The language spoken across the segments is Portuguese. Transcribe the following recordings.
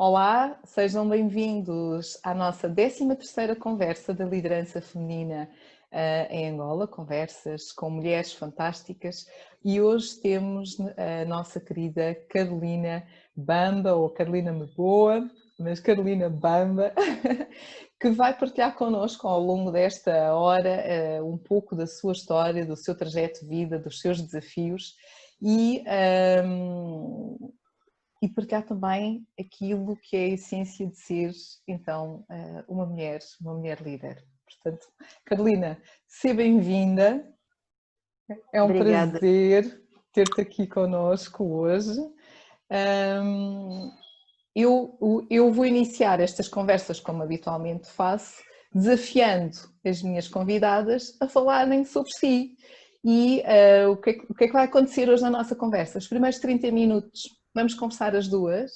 Olá, sejam bem-vindos à nossa 13ª conversa da liderança feminina em Angola, conversas com mulheres fantásticas, e hoje temos a nossa querida Carolina Bamba, ou Carolina Meboa, mas Carolina Bamba, que vai partilhar connosco ao longo desta hora um pouco da sua história, do seu trajeto de vida, dos seus desafios e partilhar também aquilo que é a essência de ser, então, uma mulher líder. Portanto, Carolina, seja bem-vinda, é um Obrigada. prazer ter-te aqui connosco hoje. Eu vou iniciar estas conversas, como habitualmente faço, desafiando as minhas convidadas a falarem sobre si. E o que é que vai acontecer hoje na nossa conversa? Os primeiros 30 minutos vamos conversar as duas,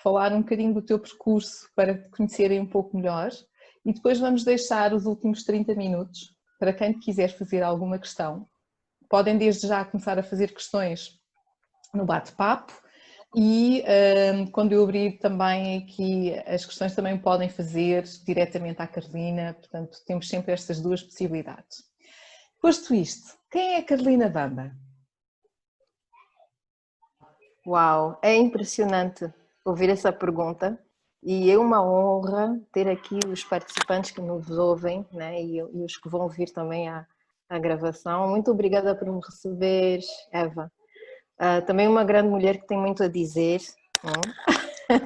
falar um bocadinho do teu percurso para te conhecerem um pouco melhor, e depois vamos deixar os últimos 30 minutos para quem quiser fazer alguma questão. Podem desde já começar a fazer questões no bate-papo, e quando eu abrir também aqui as questões também podem fazer diretamente à Carolina, portanto temos sempre estas duas possibilidades. Posto isto, quem é a Carolina Bamba? Uau, é impressionante ouvir essa pergunta e é uma honra ter aqui os participantes que nos ouvem, né, e os que vão ouvir também a gravação. Muito obrigada por me receber, Eva. Também uma grande mulher que tem muito a dizer.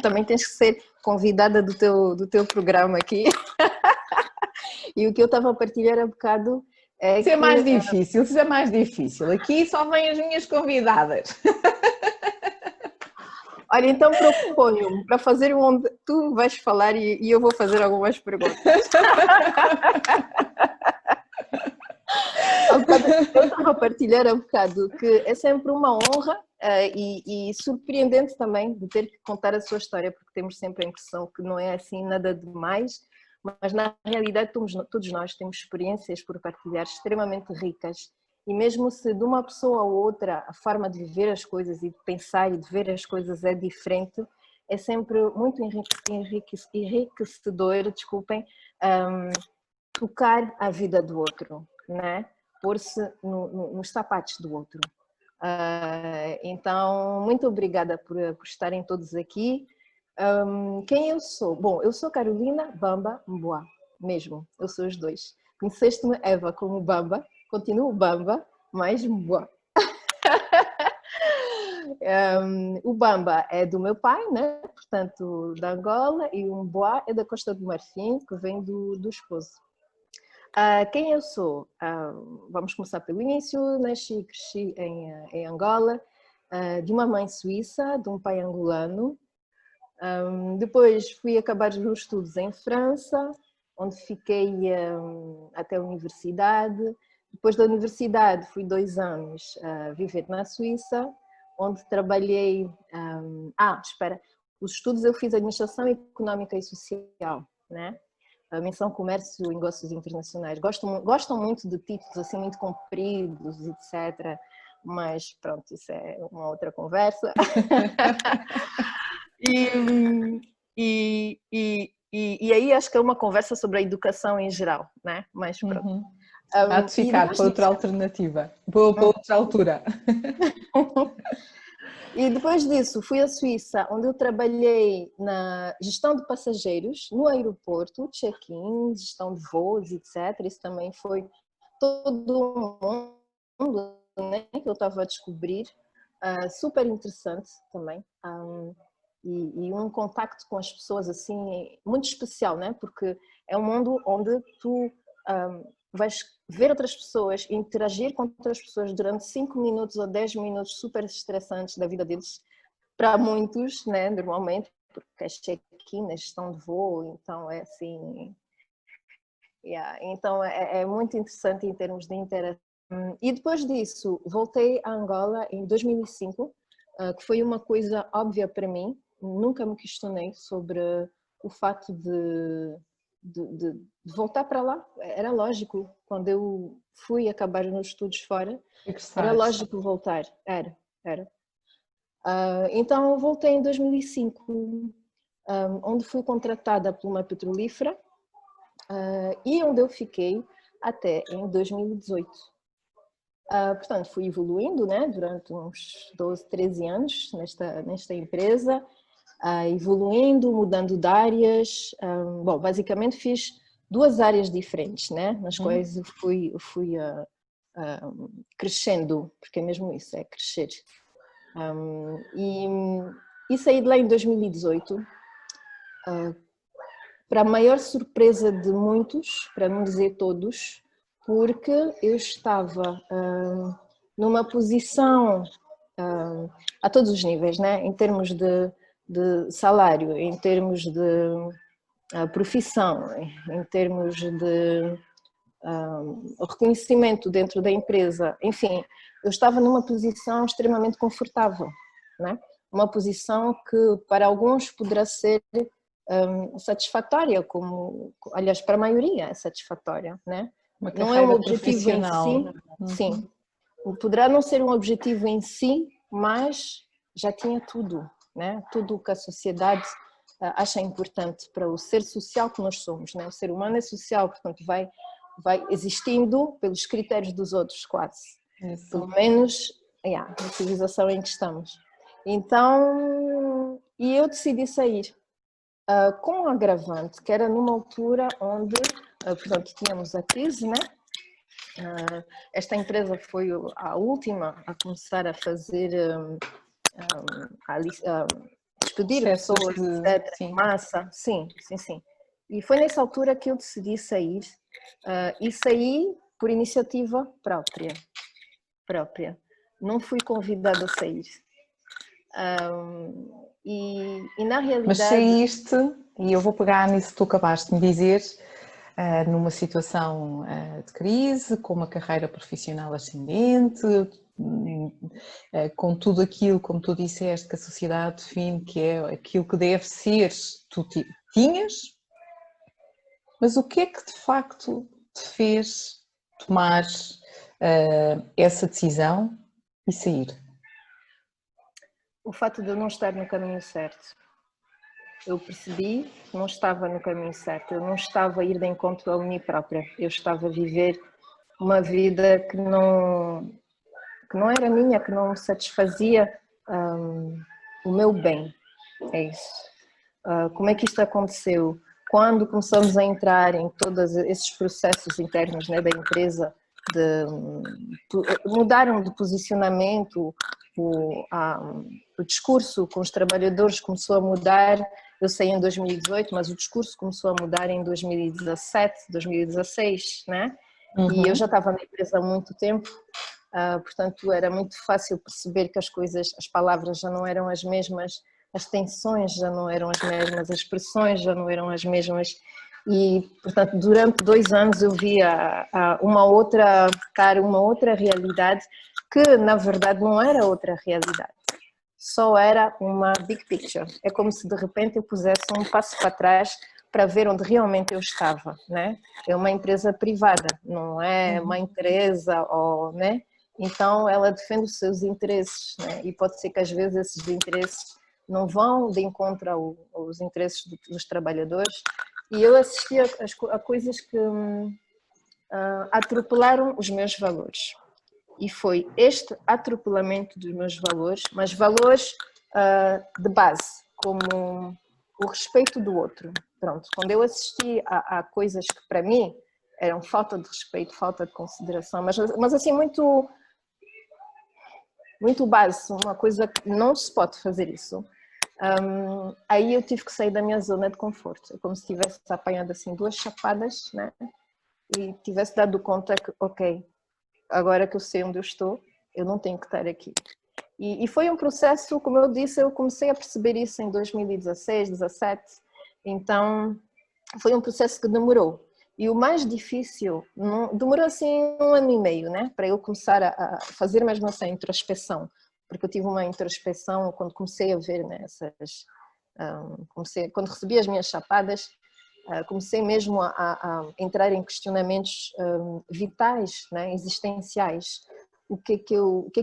Também tens que ser convidada do teu programa aqui. E o que eu estava a partilhar há bocado é Isso é que... mais difícil, isso é mais difícil. Aqui só vêm as minhas convidadas. Olha, então proponho para fazer onde tu vais falar e eu vou fazer algumas perguntas. Eu estava a partilhar há bocado que é sempre uma honra e surpreendente também de ter que contar a sua história, porque temos sempre a impressão que não é assim nada demais, mas na realidade todos nós temos experiências por partilhar extremamente ricas. E mesmo se de uma pessoa a outra a forma de viver as coisas e de pensar e de ver as coisas é diferente, é sempre muito enriquecedor, desculpem, tocar a vida do outro, né? Pôr-se nos sapatos do outro. Então, muito obrigada por estarem todos aqui. Quem eu sou? Bom, eu sou Carolina Bamba Mboa, mesmo, eu sou os dois. Conheceste-me, Eva, como Bamba, continuo Bamba, mas Mboa. O Bamba é do meu pai, né? Portanto, da Angola, e o Mboa é da Costa do Marfim, que vem do esposo. Quem eu sou? Vamos começar pelo início. Nasci e cresci em Angola, de uma mãe suíça, de um pai angolano. Depois fui acabar os meus estudos em França, onde fiquei até a universidade. Depois da universidade fui 2 anos viver na Suíça, onde trabalhei... os estudos eu fiz Administração Económica e Social, né? A menção Comércio e Negócios Internacionais. Gostam muito de títulos assim muito compridos, etc. Mas pronto, isso é uma outra conversa. E aí acho que é uma conversa sobre a educação em geral, né? Mas pronto. Uhum. Há de ficar para outra alternativa, para outra altura. E depois disso fui à Suíça, onde eu trabalhei na gestão de passageiros no aeroporto, check-in, gestão de voos, etc. Isso também foi todo um mundo, né, que eu estava a descobrir, super interessante também. E um contacto com as pessoas assim muito especial, né? Porque é um mundo onde tu vais ver outras pessoas, interagir com outras pessoas durante 5 minutos ou 10 minutos super estressantes da vida deles, para muitos, né? Normalmente, porque é check-in, é gestão de voo, então é assim... Então é muito interessante em termos de interação. E depois disso, voltei a Angola em 2005, que foi uma coisa óbvia para mim, nunca me questionei sobre o fato de voltar para lá. Era lógico, quando eu fui acabar os meus estudos fora, era lógico voltar, era. Então eu voltei em 2005, onde fui contratada por uma petrolífera e onde eu fiquei até em 2018. Portanto, fui evoluindo, né, durante uns 12, 13 anos nesta empresa, evoluindo, mudando de áreas. Bom, basicamente fiz duas áreas diferentes, né, nas quais eu fui crescendo, porque é mesmo isso, é crescer. E saí de lá em 2018, para a maior surpresa de muitos, para não dizer todos, porque eu estava numa posição a todos os níveis, né? Em termos de salário, em termos de profissão, em termos de reconhecimento dentro da empresa, enfim, eu estava numa posição extremamente confortável, né? Uma posição que para alguns poderá ser satisfatória, como, aliás, para a maioria é satisfatória, né? Uma Não é um carreira objetivo em profissional. si, sim, poderá não ser um objetivo em si, mas já tinha tudo, né? Tudo o que a sociedade acha importante para o ser social que nós somos, né? O ser humano é social, portanto vai existindo pelos critérios dos outros quase, pelo menos na civilização em que estamos. Então, e eu decidi sair com um agravante, que era numa altura onde, portanto, tínhamos a crise, né? Esta empresa foi a última a começar a fazer, despedir pessoas, etc., em massa, sim. E foi nessa altura que eu decidi sair, e saí por iniciativa própria. Não fui convidada a sair. E na realidade... Mas saíste, e eu vou pegar nisso que tu acabaste de me dizer, numa situação de crise, com uma carreira profissional ascendente, com tudo aquilo, como tu disseste, que a sociedade define que é aquilo que deve ser, tu tinhas, mas o que é que de facto te fez tomar essa decisão e sair? O fato de eu não estar no caminho certo. Eu percebi que não estava no caminho certo, eu não estava a ir de encontro a mim própria, eu estava a viver uma vida que não era minha, que não satisfazia o meu bem, é isso. Como é que isto aconteceu? Quando começamos a entrar em todos esses processos internos, né, da empresa, mudaram de posicionamento, o discurso com os trabalhadores começou a mudar. Eu saí em 2018, mas o discurso começou a mudar em 2017, 2016, né? E eu já estava na empresa há muito tempo, portanto era muito fácil perceber que as palavras já não eram as mesmas, as tensões já não eram as mesmas, as pressões já não eram as mesmas. E, portanto, durante 2 anos eu via uma outra cara, uma outra realidade que, na verdade, não era outra realidade. Só era uma big picture. É como se, de repente, eu pusesse um passo para trás para ver onde realmente eu estava, né? É uma empresa privada, não é uma empresa, né? Então, ela defende os seus interesses, né? E pode ser que, às vezes, esses interesses não vão de encontro aos interesses dos trabalhadores. E eu assisti a coisas que atropelaram os meus valores. E foi este atropelamento dos meus valores, mas valores de base, como o respeito do outro. Pronto, quando eu assisti a coisas que para mim eram falta de respeito, falta de consideração, mas assim muito base, uma coisa que não se pode fazer isso. Aí eu tive que sair da minha zona de conforto, é como se tivesse apanhado assim 2 chapadas, né? E tivesse dado conta que, ok, agora que eu sei onde eu estou, eu não tenho que estar aqui. E foi um processo, como eu disse, eu comecei a perceber isso em 2016, 2017, então foi um processo que demorou. E o mais difícil, demorou assim 1 ano e meio, né? Para eu começar a fazer mesmo essa introspeção, porque eu tive uma introspeção quando comecei a ver, né, quando recebi as minhas chapadas, comecei mesmo a entrar em questionamentos vitais, né, existenciais. O que é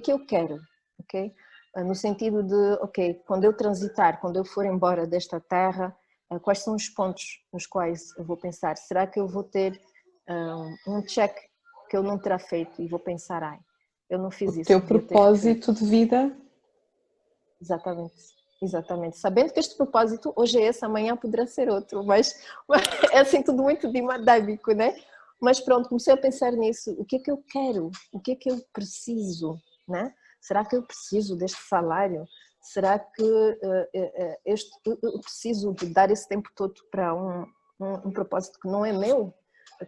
que eu quero? Okay? no sentido de, ok, quando eu transitar, quando eu for embora desta terra, quais são os pontos nos quais eu vou pensar? Será que eu vou ter um check que eu não terá feito e vou pensar, ai, eu não O fiz isso, teu devia ter feito. propósito de vida. Exatamente, exatamente. Sabendo que este propósito hoje é esse, amanhã poderá ser outro, mas é assim tudo muito dinâmico, né? Mas pronto, comecei a pensar nisso. O que é que eu quero? O que é que eu preciso, né? Será que eu preciso deste salário? Será que eu preciso de dar esse tempo todo para um propósito que não é meu?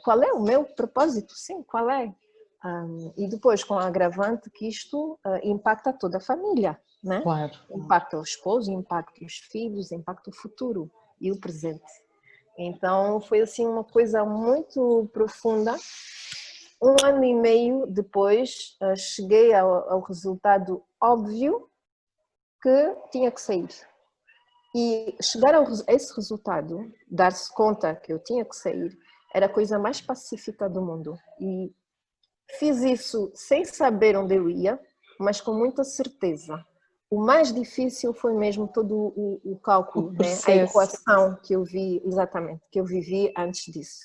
Qual é o meu propósito? Sim, qual é? E depois, com a agravante que isto impacta toda a família, né? Claro. Impacta o esposo, impacta os filhos, impacta o futuro e o presente. Então, foi assim uma coisa muito profunda. 1 ano e meio depois, cheguei ao resultado óbvio que tinha que sair. E chegar a esse resultado, dar-se conta que eu tinha que sair, era a coisa mais pacífica do mundo. E fiz isso sem saber onde eu ia, mas com muita certeza. O mais difícil foi mesmo todo o O cálculo, né? A processo. equação que eu vi, exatamente, que eu vivi antes disso.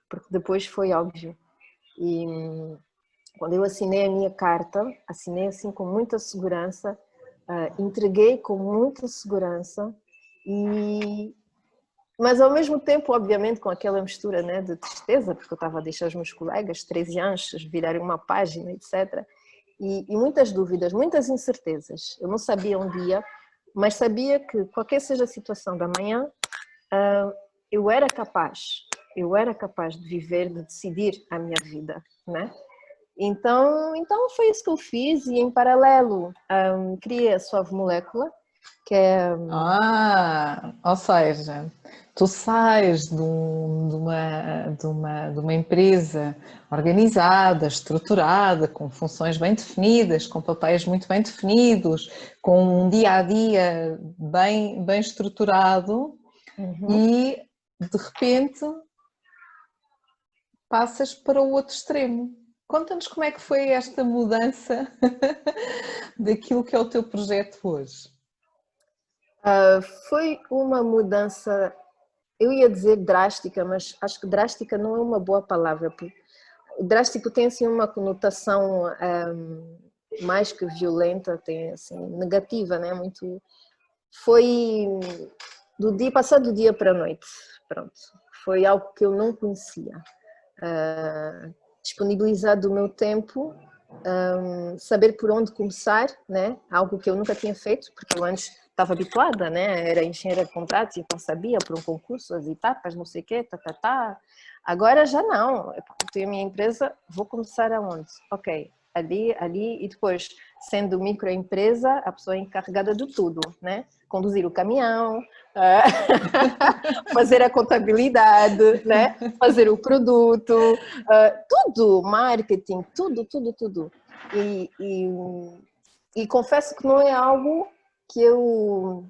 Porque depois foi óbvio. E quando eu assinei a minha carta, assinei assim com muita segurança, entreguei com muita segurança, mas ao mesmo tempo, obviamente, com aquela mistura, né, de tristeza, porque eu estava a deixar os meus colegas, 13 anos, virarem uma página, etc. E muitas dúvidas, muitas incertezas. Eu não sabia um dia, mas sabia que qualquer seja a situação da manhã, eu era capaz de viver, de decidir a minha vida, né? Então foi isso que eu fiz e em paralelo criei a Suave Molécula, que é... Ou seja, tu sais de uma empresa organizada, estruturada, com funções bem definidas, com papéis muito bem definidos, com um dia a dia bem estruturado e de repente passas para o outro extremo. Conta-nos como é que foi esta mudança daquilo que é o teu projeto hoje. Foi uma mudança, eu ia dizer drástica, mas acho que drástica não é uma boa palavra. Drástico tem assim uma conotação mais que violenta, tem assim negativa, né? Muito. Foi passar do dia para a noite, pronto. Foi algo que eu não conhecia. Disponibilizar do meu tempo, saber por onde começar, né? Algo que eu nunca tinha feito, porque eu antes estava habituada, né? Era engenheira de contratos, então sabia por um concurso, as etapas, não sei o quê, tá. Agora já não. Eu tenho a minha empresa, vou começar aonde? Ok, ali, e depois, sendo microempresa, a pessoa é encarregada de tudo, né? Conduzir o caminhão, fazer a contabilidade, né? Fazer o produto, tudo, marketing, tudo. E confesso que não é algo que eu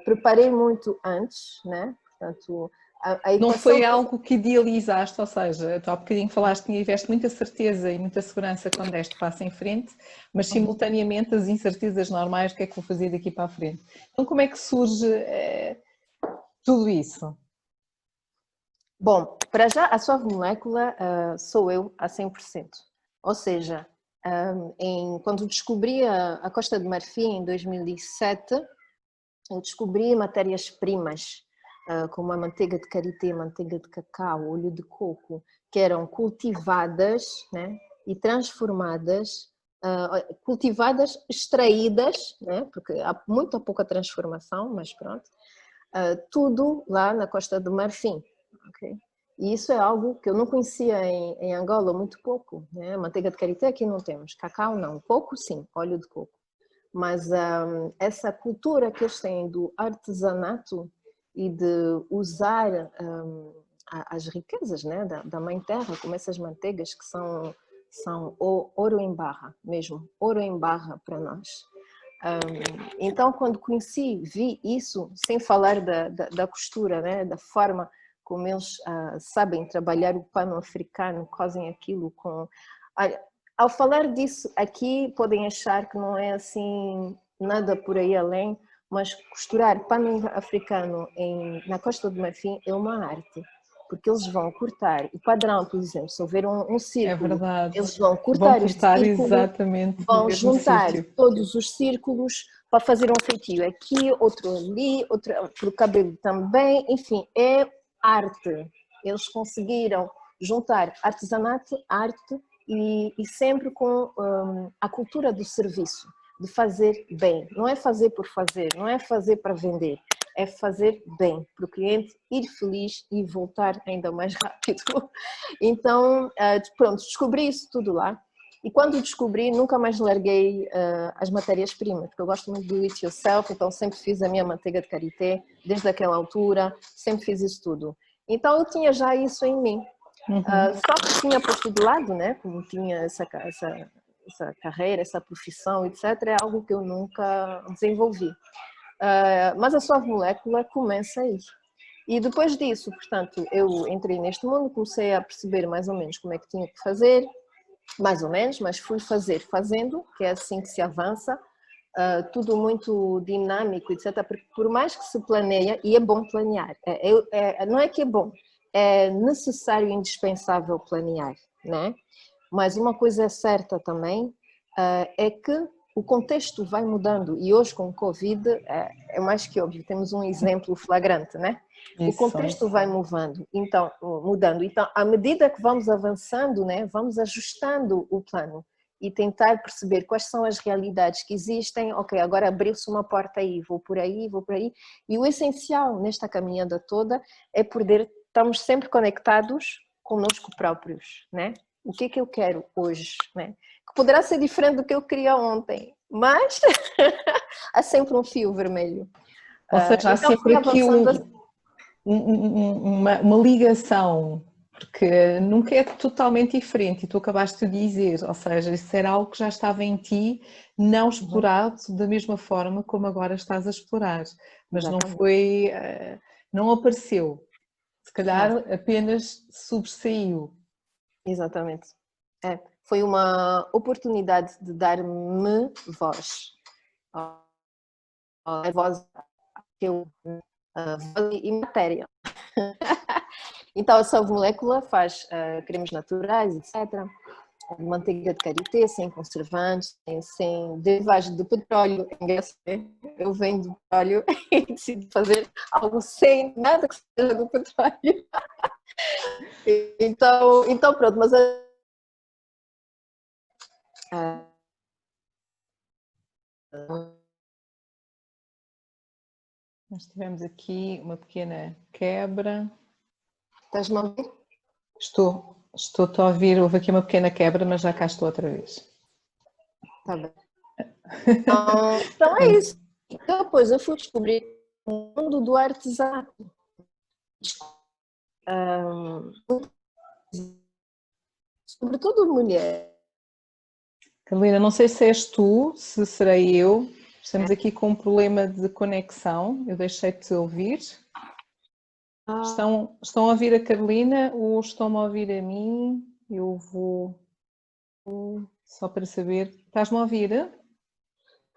preparei muito antes, né? Portanto, a Não equação... foi algo que idealizaste, ou seja, tu há bocadinho falaste que tiveste muita certeza e muita segurança quando deste passo em frente, mas simultaneamente as incertezas normais, o que é que vou fazer daqui para a frente? Então como é que surge tudo isso? Bom, para já a Suave Molécula sou eu a 100%. Ou seja, quando descobri a Costa do Marfim em 2007, eu descobri matérias-primas, como a manteiga de karité, manteiga de cacau, óleo de coco, que eram cultivadas, né, e transformadas, cultivadas, extraídas, né, porque há muito pouca transformação, mas pronto, tudo lá na Costa do Marfim. Okay? E isso é algo que eu não conhecia em Angola, muito pouco. Né? Manteiga de karité aqui não temos, cacau não, coco sim, óleo de coco. Mas essa cultura que eles têm do artesanato e de usar as riquezas, né, da mãe terra, como essas manteigas que são ouro em barra mesmo, ouro em barra para nós. Então, quando conheci, vi isso, sem falar da costura, né, da forma como eles sabem trabalhar o pano africano, cosem aquilo com... ao falar disso aqui, podem achar que não é assim nada por aí além, mas costurar pano africano na Costa do Marfim é uma arte, porque eles vão cortar o padrão, por exemplo, se houver um É círculo, verdade. eles vão Vão cortar este cortar círculo, exatamente no vão mesmo juntar sítio. todos os círculos para fazer um feitio aqui, outro ali, outro para o cabelo também, enfim, é arte. Eles conseguiram juntar artesanato, arte e sempre com a cultura do serviço, de fazer bem. Não é fazer por fazer, não é fazer para vender, é fazer bem para o cliente ir feliz e voltar ainda mais rápido. Então, pronto, descobri isso tudo lá. E quando descobri, nunca mais larguei as matérias-primas, porque eu gosto muito do it yourself, então sempre fiz a minha manteiga de karité, desde aquela altura, sempre fiz isso tudo. Então eu tinha já isso em mim. Só que tinha posto de lado, né? Como tinha essa carreira, essa profissão, etc., é algo que eu nunca desenvolvi. Mas a Suave Molécula começa aí. E depois disso, portanto, eu entrei neste mundo, comecei a perceber mais ou menos como é que tinha que fazer, mais ou menos, mas fui fazendo, que é assim que se avança, tudo muito dinâmico, etc. Porque por mais que se planeia, e é bom planear, não é que é bom, é necessário e indispensável planear, né? Mas uma coisa é certa também, é que o contexto vai mudando e hoje com o Covid é mais que óbvio, temos um exemplo flagrante, né? O contexto vai mudando, então, à medida que vamos avançando, né, vamos ajustando o plano e tentar perceber quais são as realidades que existem. Ok, agora abriu-se uma porta aí, vou por aí, e o essencial nesta caminhada toda é poder estamos sempre conectados conosco próprios, né? O que é que eu quero hoje, né? Que poderá ser diferente do que eu queria ontem, mas há sempre um fio vermelho. Ou seja, há Então sempre fui aqui avançando. uma ligação, porque nunca é totalmente diferente, e tu acabaste de dizer, ou seja, isso era algo que já estava em ti, não explorado da mesma forma como agora estás a explorar, mas não Exatamente. foi, não apareceu, se calhar Não, apenas sobressaiu. exatamente. Foi uma oportunidade de dar-me voz. A voz que eu e matéria. Então a Salve Molécula faz cremes naturais, etc. Manteiga de karité, sem conservantes, sem derivagem de petróleo. Eu venho do petróleo e decido fazer algo sem nada que seja do petróleo. Então pronto, mas Nós tivemos aqui uma pequena quebra. estás-me a ouvir? Estou-te a ouvir, houve aqui uma pequena quebra, mas já cá estou outra vez. Está bem. Então é isso. Depois eu fui descobrir o mundo do artesanato. Sobretudo mulher. Carolina, não sei se és tu, se serei eu. Estamos aqui com um problema de conexão. Eu deixei-te ouvir. Estão a ouvir a Carolina ou estão-me a ouvir a mim? Eu vou só para saber. Estás-me a ouvir?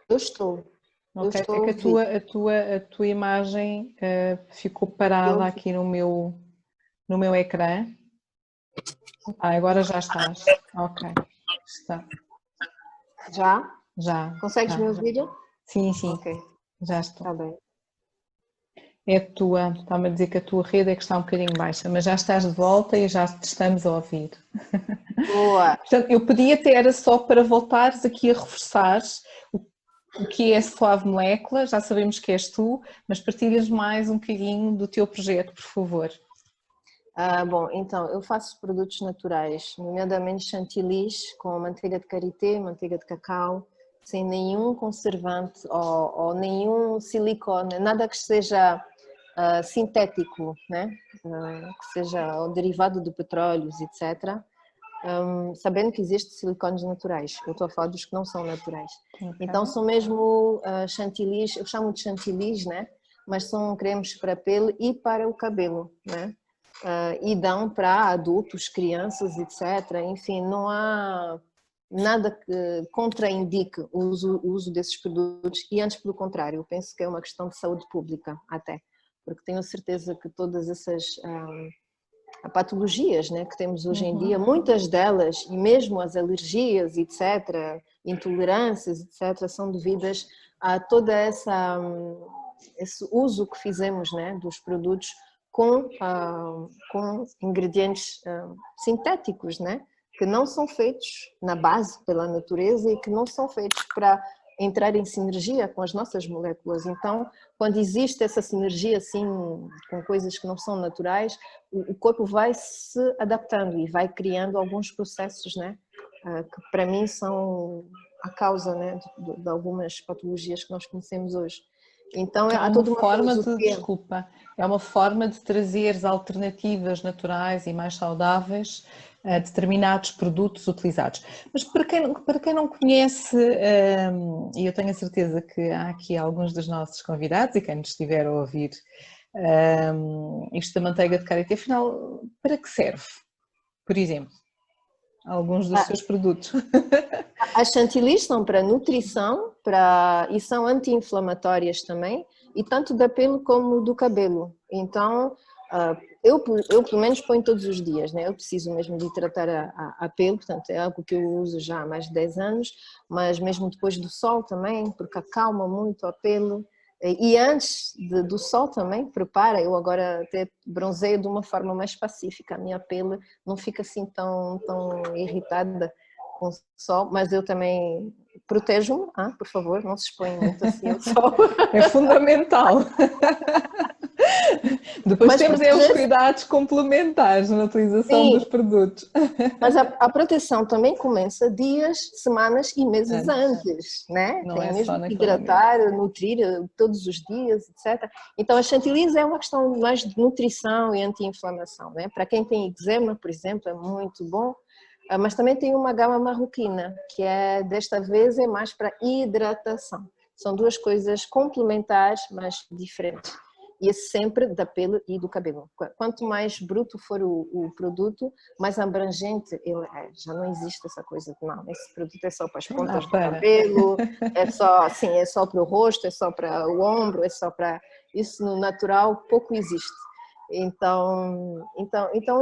Eu estou. Eu Ok, estou é a que ouvir. a tua imagem ficou parada aqui no meu ecrã. Agora já estás. Ok, está. Já? Já, Consegues me já. ouvir? Sim, sim, Ok, já estou. está bem. É a tua, está-me a dizer que a tua rede é que está um bocadinho baixa, mas já estás de volta e já te estamos a ouvir. Boa. Portanto, eu podia ter era só para voltares aqui a reforçar o que é Suave Molécula, já sabemos que és tu, mas partilhas mais um bocadinho do teu projeto, por favor. Bom, então, eu faço produtos naturais, nomeadamente chantilis com manteiga de karité, manteiga de cacau, sem nenhum conservante ou nenhum silicone, nada que seja sintético, né? Que seja o derivado de petróleos, etc. Sabendo que existem silicones naturais, eu estou a falar dos que não são naturais. Okay. Então são mesmo chantilis, eu chamo de chantilis, né? Mas são cremes para a pele e para o cabelo, né? E dão para adultos, crianças, etc. Enfim, não há nada que contraindique o uso desses produtos e antes pelo contrário, eu penso que é uma questão de saúde pública até, porque tenho certeza que todas essas patologias, né, que temos hoje em dia, muitas delas, e mesmo as alergias, etc., intolerâncias, etc., são devidas a toda esse uso que fizemos, né, dos produtos com ingredientes sintéticos, né, que não são feitos na base pela natureza e que não são feitos para entrar em sinergia com as nossas moléculas. Então, quando existe essa sinergia assim com coisas que não são naturais, o corpo vai se adaptando e vai criando alguns processos, né, que para mim são a causa, né, de algumas patologias que nós conhecemos hoje. Então é há uma toda uma forma de, filosofia. desculpa, é uma forma de trazer alternativas naturais e mais saudáveis a determinados produtos utilizados. Mas para quem não conhece, e eu tenho a certeza que há aqui alguns dos nossos convidados e quem nos estiver a ouvir, isto da manteiga de karité, afinal, para que serve? Por exemplo, alguns dos seus produtos. As chantilly são para nutrição e são anti-inflamatórias também, e tanto da pele como do cabelo. Então, eu pelo menos ponho todos os dias, né? Eu preciso mesmo de tratar a pele, portanto é algo que eu uso já há mais de 10 anos, mas mesmo depois do sol também, porque acalma muito a pele. E antes do sol também, prepara, eu agora até bronzeio de uma forma mais pacífica, a minha pele não fica assim tão irritada com o sol, mas eu também protejo-me, por favor, não se exponha muito assim ao sol. É fundamental. Depois Mas temos os proteger, cuidados complementares na utilização sim, dos produtos. mas a proteção também começa dias, semanas e meses Antes, antes, né? não Tem é só mesmo que naquele momento. hidratar, nutrir todos os dias, etc. Então a chantilly é uma questão mais de nutrição e anti-inflamação, né? Para quem tem eczema, por exemplo, é muito bom. Mas também tem uma gama marroquina, que desta vez é mais para hidratação. São duas coisas complementares, mas diferentes. E é sempre da pele e do cabelo. Quanto mais bruto for o produto, mais abrangente ele é. Já não existe essa coisa de não, esse produto é só para as pontas do cabelo, é só assim, é só para o rosto, é só para o ombro, é só para isso no natural pouco existe. Então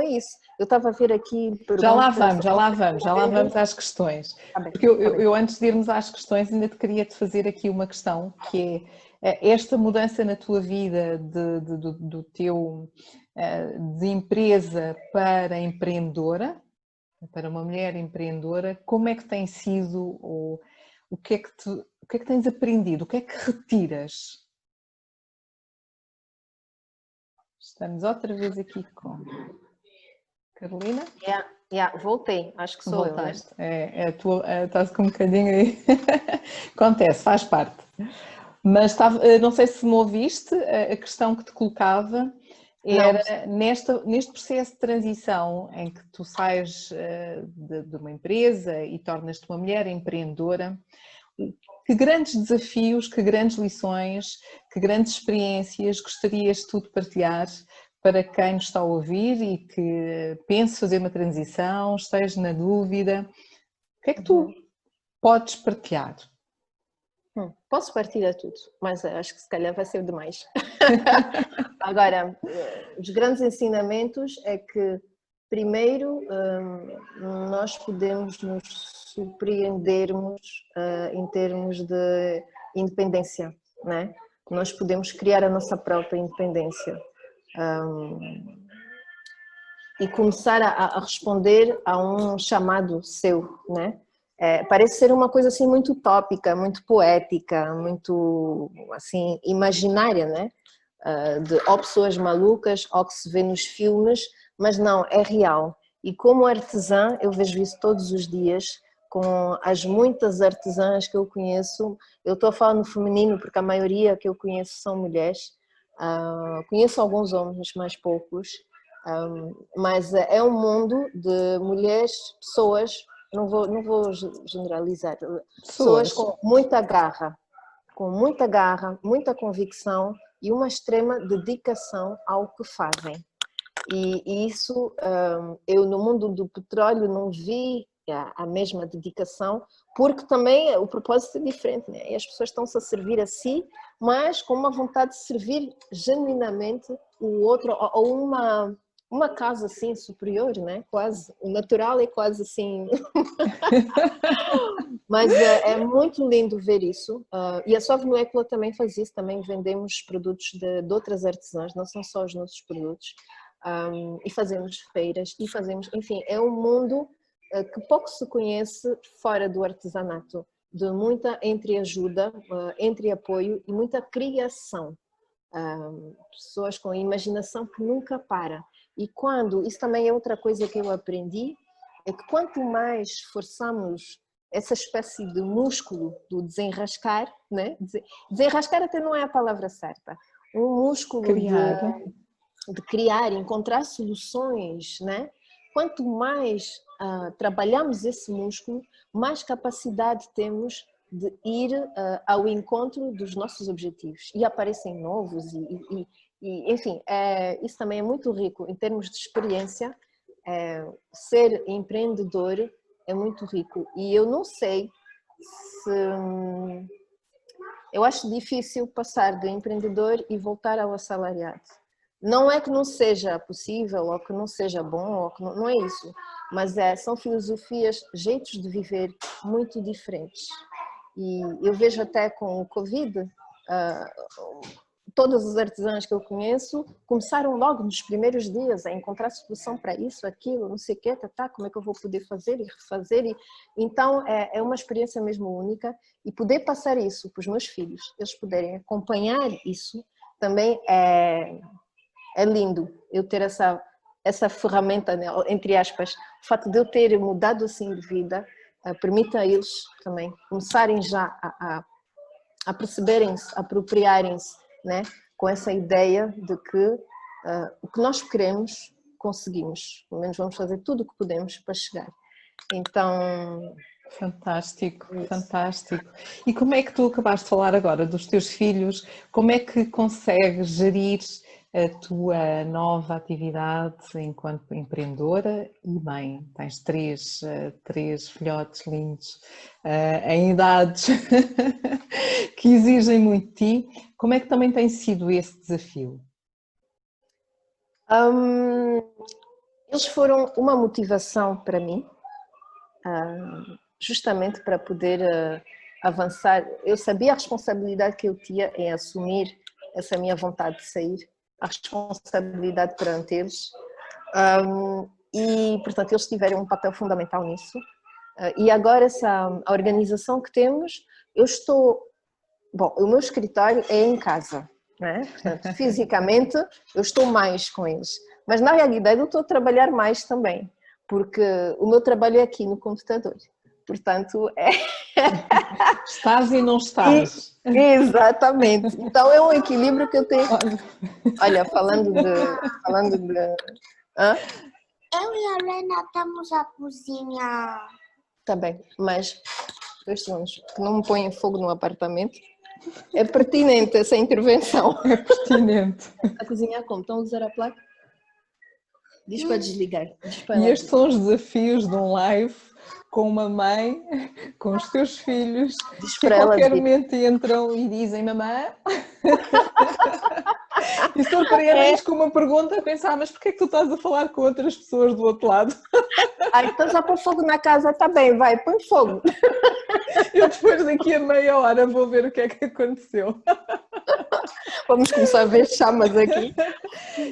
é isso. Eu estava a ver aqui perguntas. Já lá vamos às questões. Porque eu antes de irmos às questões ainda te queria te fazer aqui uma questão, que é esta mudança na tua vida do teu de empresa para empreendedora, para uma mulher empreendedora, como é que tem sido, o que é que tens aprendido, o que é que retiras? Estamos outra vez aqui com Carolina. Voltei, acho que sou Voltaste. eu, né? Estás com um bocadinho aí. Acontece, faz parte. Mas não sei se me ouviste, a questão que te colocava era neste processo de transição em que tu sais de uma empresa e tornas-te uma mulher empreendedora, que grandes desafios, que grandes lições, que grandes experiências gostarias tu de partilhar para quem nos está a ouvir e que pense fazer uma transição, esteja na dúvida? O que é que tu podes partilhar? Posso partilhar tudo, mas acho que se calhar vai ser demais. Agora, os grandes ensinamentos é que, primeiro, nós podemos nos surpreendermos em termos de independência, né? Nós podemos criar a nossa própria independência e começar a responder a um chamado seu, né? Parece ser uma coisa assim muito utópica, muito poética, muito assim imaginária, né? De ou pessoas malucas ou que se vê nos filmes, mas não, é real. E como artesã, eu vejo isso todos os dias, com as muitas artesãs que eu conheço. Eu estou a falar no feminino porque a maioria que eu conheço são mulheres. Conheço alguns homens, mas poucos. Mas é um mundo de mulheres, pessoas, não vou generalizar, pessoas com muita garra, muita convicção e uma extrema dedicação ao que fazem. E isso eu no mundo do petróleo não vi a mesma dedicação, porque também o propósito é diferente, né? E as pessoas estão-se a servir a si, mas com uma vontade de servir genuinamente o outro, ou uma causa assim superior, né? Quase, o natural é quase assim. Mas é muito lindo ver isso, e a Suave Molécula também faz isso, também vendemos produtos de outras artesãs, não são só os nossos produtos, e fazemos feiras, e fazemos, enfim, é um mundo que pouco se conhece fora do artesanato, de muita entreajuda, entre apoio e muita criação, pessoas com imaginação que nunca para. E quando, isso também é outra coisa que eu aprendi, é que quanto mais forçamos essa espécie de músculo do desenrascar, né? Desenrascar até não é a palavra certa, um músculo de criar, encontrar soluções, né? Quanto mais trabalhamos esse músculo, mais capacidade temos de ir ao encontro dos nossos objetivos, e aparecem novos e enfim, isso também é muito rico em termos de experiência. Ser empreendedor é muito rico, e eu não sei se... Eu acho difícil passar do empreendedor e voltar ao assalariado. Não é que não seja possível, ou que não seja bom, ou que não é isso, mas são filosofias, jeitos de viver muito diferentes. E eu vejo até com o Covid, todas as artesãs que eu conheço começaram logo nos primeiros dias a encontrar solução para isso, aquilo, não sei o quê, como é que eu vou poder fazer e refazer. Então é uma experiência mesmo única, e poder passar isso para os meus filhos, eles poderem acompanhar isso, também é lindo. Eu ter essa ferramenta, né, entre aspas, o fato de eu ter mudado assim de vida, permite a eles também começarem já a perceberem-se, a apropriarem-se, né, com essa ideia de que o que nós queremos, conseguimos. Pelo menos vamos fazer tudo o que podemos para chegar. Então... Fantástico, fantástico. E como é que tu acabaste de falar agora dos teus filhos, como é que consegues gerir a tua nova atividade enquanto empreendedora e mãe? Tens três filhotes lindos, em idades que exigem muito de ti. Como é que também tem sido esse desafio? Eles foram uma motivação para mim, justamente para poder avançar. Eu sabia a responsabilidade que eu tinha em assumir essa minha vontade de sair, a responsabilidade perante eles, e portanto eles tiveram um papel fundamental nisso. E agora a organização que temos, o meu escritório é em casa, né? Portanto, fisicamente eu estou mais com eles, mas na realidade eu estou a trabalhar mais também, porque o meu trabalho é aqui no computador. Portanto, Estás e não estás. Exatamente. Então é um equilíbrio que eu tenho. Olha, falando de... Hã? Eu e a Helena estamos a cozinhar. Tá bem, mas 2 segundos, que não me põem fogo no apartamento. É pertinente essa intervenção. É pertinente. A cozinhar como? Estão a usar a placa? Diz para desligar. E estes são os desafios de um live com uma mãe, com os teus filhos, que a qualquer momento entram e dizem: mamãe, e surpreendem-nos com uma pergunta a pensar: mas porquê é que tu estás a falar com outras pessoas do outro lado? Estás a pôr fogo na casa, está bem, vai, põe fogo. Eu depois daqui a meia hora vou ver o que é que aconteceu. Vamos começar a ver chamas aqui.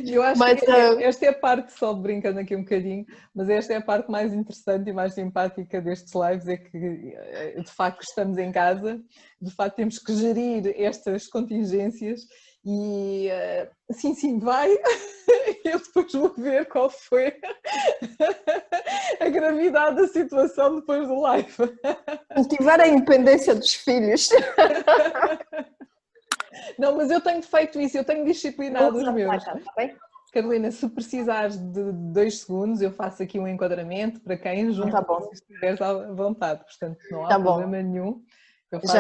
Eu acho que esta é a parte, só brincando aqui um bocadinho, mas esta é a parte mais interessante e mais simpática destes lives, é que de facto estamos em casa, de facto temos que gerir estas contingências e sim, vai, eu depois vou ver qual foi a gravidade da situação depois do live. Cultivar a independência dos filhos. Não, mas eu tenho feito isso, eu tenho disciplinado os meus. Tá bem? Carolina, se precisares de 2 segundos, eu faço aqui um enquadramento para quem junto se estiveres à vontade, portanto não há problema nenhum.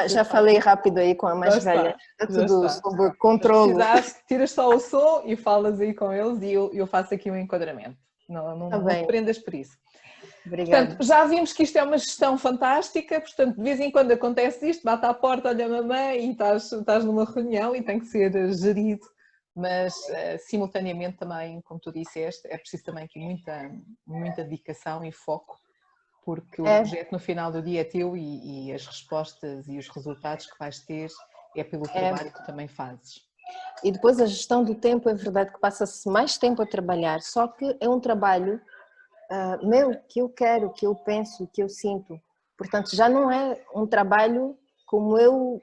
Já falei rápido aí com a mais velha, é tudo sob controle. Se precisares, tiras só o som e falas aí com eles e eu faço aqui um enquadramento, não te prendas por isso. Obrigada. Portanto, já vimos que isto é uma gestão fantástica, portanto, de vez em quando acontece isto, bate à porta, olha a mamãe e estás numa reunião e tem que ser gerido, mas simultaneamente também, como tu disseste, é preciso também aqui muita dedicação e foco, porque o projeto no final do dia é teu e as respostas e os resultados que vais ter é pelo trabalho que tu também fazes. E depois a gestão do tempo, é verdade que passa-se mais tempo a trabalhar, só que é um trabalho meu, que eu quero, que eu penso, que eu sinto. Portanto, já não é um trabalho como eu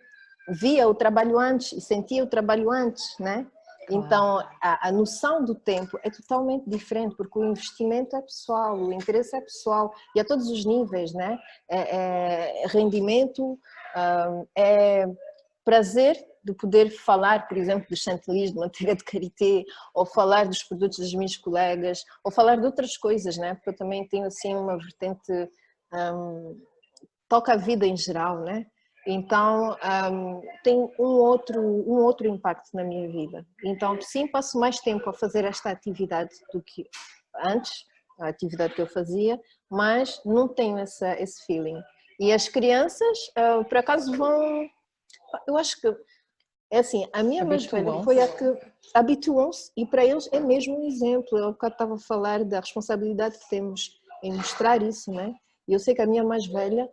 via o trabalho antes e sentia o trabalho antes, né? Então, a noção do tempo é totalmente diferente, porque o investimento é pessoal, o interesse é pessoal e a todos os níveis, né? É rendimento, é prazer de poder falar, por exemplo, dos chantilis de manteiga de karité, ou falar dos produtos das minhas colegas, ou falar de outras coisas, né? Porque eu também tenho assim uma vertente, toca a vida em geral, né? Então tem um outro impacto na minha vida. Então sim, passo mais tempo a fazer esta atividade do que antes, a atividade que eu fazia, mas não tenho esse feeling. E as crianças, por acaso vão, eu acho que é assim, a minha mais velha foi a que habituam-se e para eles é mesmo um exemplo. Eu estava a falar da responsabilidade que temos em mostrar isso, né? E eu sei que a minha mais velha,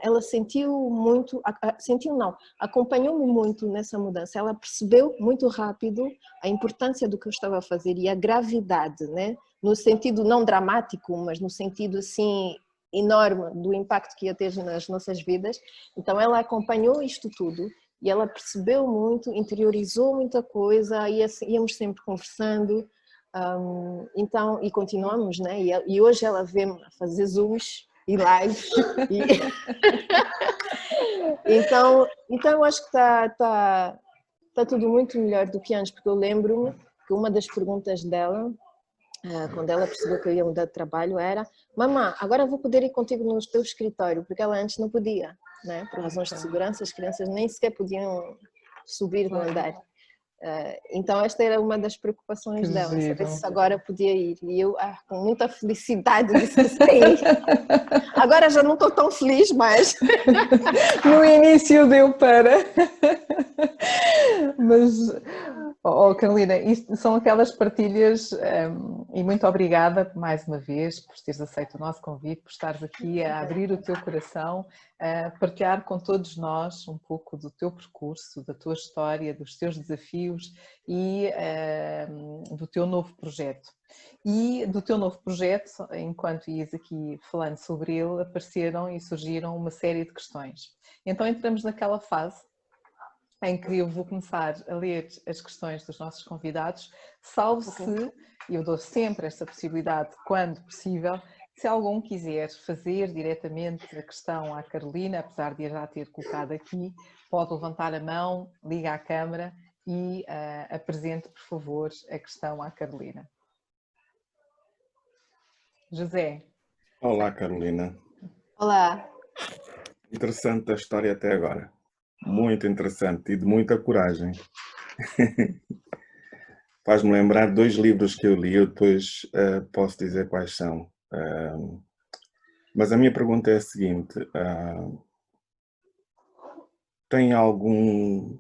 ela sentiu muito, sentiu não, acompanhou-me muito nessa mudança. Ela percebeu muito rápido a importância do que eu estava a fazer e a gravidade, né? No sentido não dramático, mas no sentido assim enorme do impacto que ia ter nas nossas vidas. Então ela acompanhou isto tudo. E ela percebeu muito, interiorizou muita coisa, íamos sempre conversando, então, e continuamos, né? E hoje ela vê-me a fazer zooms e lives. Então eu acho que está tudo muito melhor do que antes, porque eu lembro-me que uma das perguntas dela, quando ela percebeu que eu ia mudar de trabalho, era: mamã, agora vou poder ir contigo no teu escritório, porque ela antes não podia, né? Por razões de segurança, as crianças nem sequer podiam subir no andar. Então esta era uma das preocupações dela, saber se agora podia ir. E eu, com muita felicidade, disse que sim. Agora já não estou tão feliz, mas... No início deu para... Mas, Carolina, isto são aquelas partilhas e muito obrigada mais uma vez por teres aceito o nosso convite, por estares aqui a abrir o teu coração, a partilhar com todos nós um pouco do teu percurso, da tua história, dos teus desafios e do teu novo projeto. E do teu novo projeto, enquanto ias aqui falando sobre ele, apareceram e surgiram uma série de questões. Então entramos naquela fase em que eu vou começar a ler as questões dos nossos convidados, salvo se, eu dou sempre esta possibilidade quando possível, se algum quiser fazer diretamente a questão à Carolina, apesar de a já ter colocado aqui, pode levantar a mão, liga à câmara e apresente, por favor, a questão à Carolina. José. Olá, Carolina. Olá. Interessante a história até agora. Muito interessante e de muita coragem. Faz-me lembrar 2 livros que eu li, eu depois posso dizer quais são. Mas a minha pergunta é a seguinte: tem algum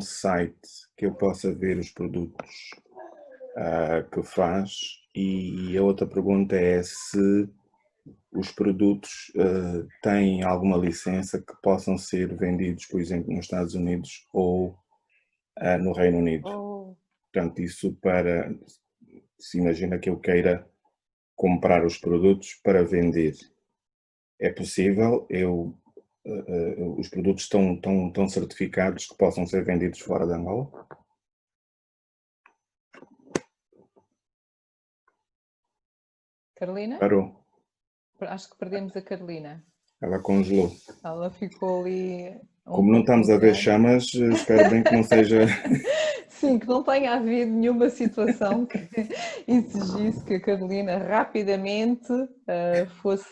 site que eu possa ver os produtos que faz? E a outra pergunta é se os produtos têm alguma licença que possam ser vendidos, por exemplo, nos Estados Unidos ou no Reino Unido. Portanto, isso para, se imagina que eu queira comprar os produtos para vender, é possível? Os produtos estão certificados que possam ser vendidos fora de Angola? Carolina? Parou. Acho que perdemos a Carolina. Ela congelou. Ela ficou ali... Como não estamos a ver chamas, espero bem que não seja... Sim, que não tenha havido nenhuma situação que exigisse que a Carolina rapidamente fosse...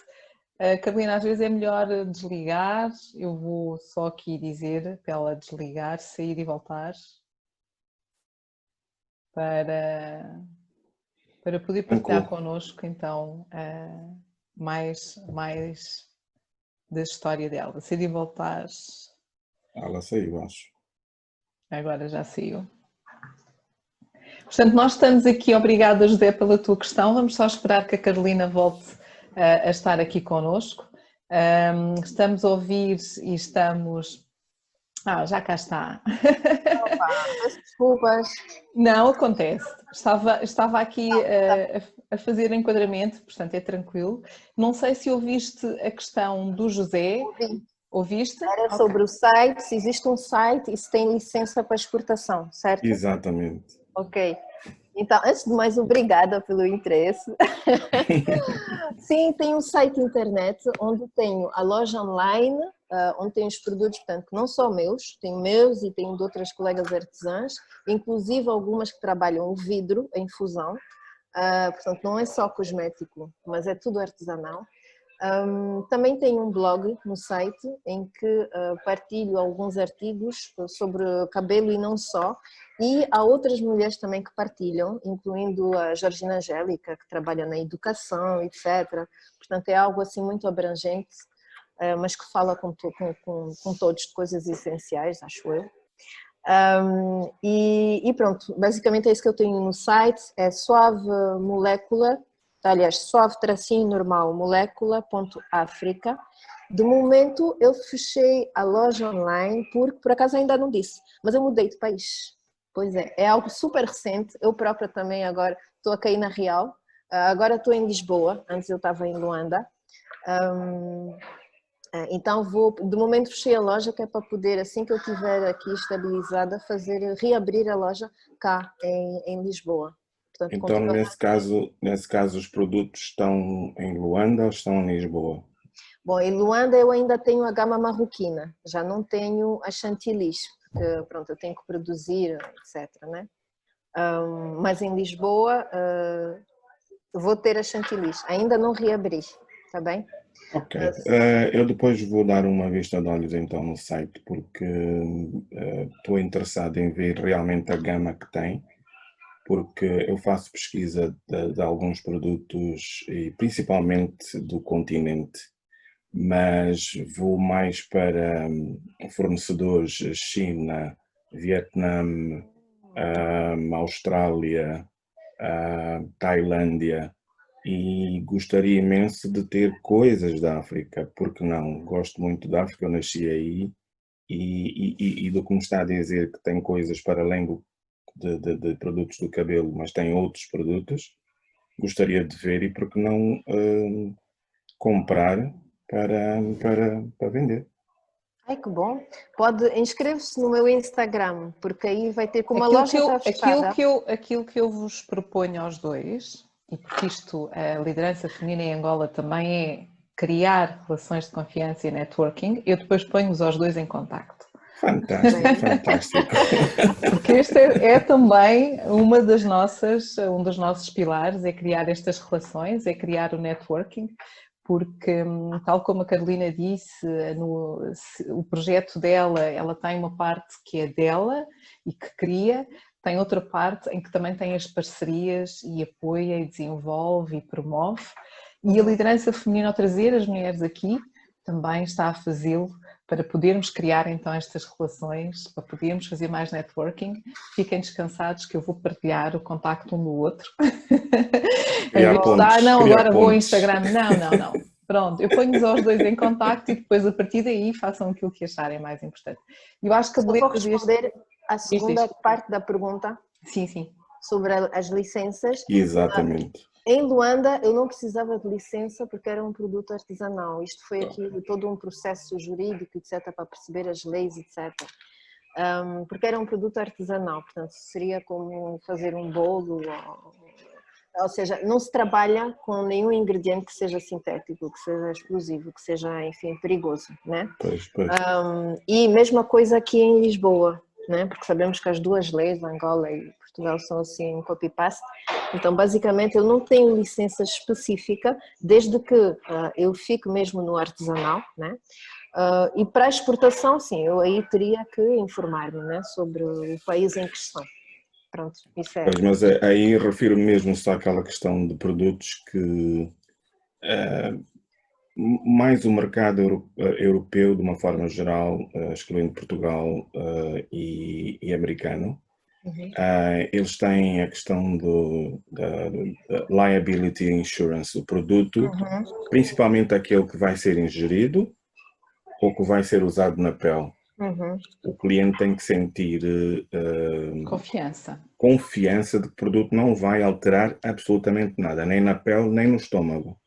Carolina, às vezes é melhor desligar. Eu vou só aqui dizer para ela desligar, sair e voltar para poder partilhar connosco então mais da história dela. Se de voltares, Ela saiu, acho. agora já saiu. Portanto, nós estamos aqui, obrigada José pela tua questão, vamos só esperar que a Carolina volte a estar aqui connosco. Estamos a ouvir e estamos... já cá está. Opa, peço desculpas. Não, acontece. Estava aqui a fazer enquadramento, portanto é tranquilo. Não sei se ouviste a questão do José. Ouvi. Ouviste? Era sobre o site, se existe um site e se tem licença para exportação, certo? Exatamente. Ok. Então, antes de mais, obrigada pelo interesse. Sim, tem um site internet onde tenho a loja online, onde tenho os produtos, portanto, não só meus, tenho meus e tenho de outras colegas artesãs, inclusive algumas que trabalham o vidro em fusão, portanto, não é só cosmético, mas é tudo artesanal. Também tenho um blog no site em que partilho alguns artigos sobre cabelo e não só, e há outras mulheres também que partilham, incluindo a Georgina Angélica, que trabalha na educação, etc. Portanto, é algo assim muito abrangente, mas que fala com todos de coisas essenciais, acho eu. E pronto, basicamente é isso que eu tenho no site, é Suave Molécula, aliás, suave-normal molécula.africa. De momento eu fechei a loja online porque por acaso ainda não disse, mas eu mudei de país. Pois é algo super recente, eu própria também agora estou aqui na Real, agora estou em Lisboa, antes eu estava em Luanda. Então de momento fechei a loja que é para poder, assim que eu estiver aqui estabilizada, reabrir a loja cá em Lisboa. Portanto, Então, nesse caso, os produtos estão em Luanda ou estão em Lisboa? Bom, em Luanda eu ainda tenho a gama marroquina, já não tenho a chantilis, porque pronto, eu tenho que produzir, etc, né? Mas em Lisboa vou ter a chantilis, ainda não reabri, está bem? Ok, eu depois vou dar uma vista de olhos então no site, porque estou interessado em ver realmente a gama que tem, porque eu faço pesquisa de alguns produtos, e principalmente do continente, mas vou mais para fornecedores China, Vietnã, Austrália, Tailândia, e gostaria imenso de ter coisas da África, porque não? Gosto muito da África, eu nasci aí, e do que me está a dizer que tem coisas para além de produtos do cabelo, mas tem outros produtos, gostaria de ver e porque não comprar para vender. Ai, que bom. Inscreve-se no meu Instagram, porque aí vai ter, como a Aquilo loja está fechada. Aquilo que eu vos proponho aos dois, e porque isto, a liderança feminina em Angola também é criar relações de confiança e networking, eu depois ponho-vos aos dois em contacto. Fantástico, fantástico. Porque este é também um dos nossos pilares, é criar estas relações, é criar o networking, porque tal como a Carolina disse, o projeto dela, ela tem uma parte que é dela e que cria, tem outra parte em que também tem as parcerias e apoia e desenvolve e promove, e a liderança feminina ao trazer as mulheres aqui também está a fazê-lo para podermos criar então estas relações, para podermos fazer mais networking. Fiquem descansados que eu vou partilhar o contacto um do outro. Agora vou ao Instagram. Não. Pronto, eu ponho-vos aos dois em contacto e depois a partir daí façam aquilo que acharem mais importante. Eu acho que Só vou responder à segunda Diz. parte da pergunta. Sim. Sobre as licenças. Exatamente. Em Luanda eu não precisava de licença porque era um produto artesanal. Isto foi aqui todo um processo jurídico, etc, para perceber as leis, etc. Porque era um produto artesanal, portanto seria como fazer um bolo, ou seja, não se trabalha com nenhum ingrediente que seja sintético, que seja explosivo, que seja, enfim, perigoso, né? Pois. E mesma coisa aqui em Lisboa, né? Porque sabemos que as duas leis, Angola e Portugal, são assim copy-paste. Então, basicamente, eu não tenho licença específica, desde que eu fico mesmo no artesanal, né? E para a exportação, sim, eu aí teria que informar-me, né, sobre o país em questão. Pronto, isso é. Pois, mas aí refiro mesmo só àquela questão de produtos mais o mercado europeu, de uma forma geral, excluindo Portugal e americano. Eles têm a questão da liability insurance, o produto, principalmente aquele que vai ser ingerido ou que vai ser usado na pele. O cliente tem que sentir confiança de que o produto não vai alterar absolutamente nada, nem na pele, nem no estômago.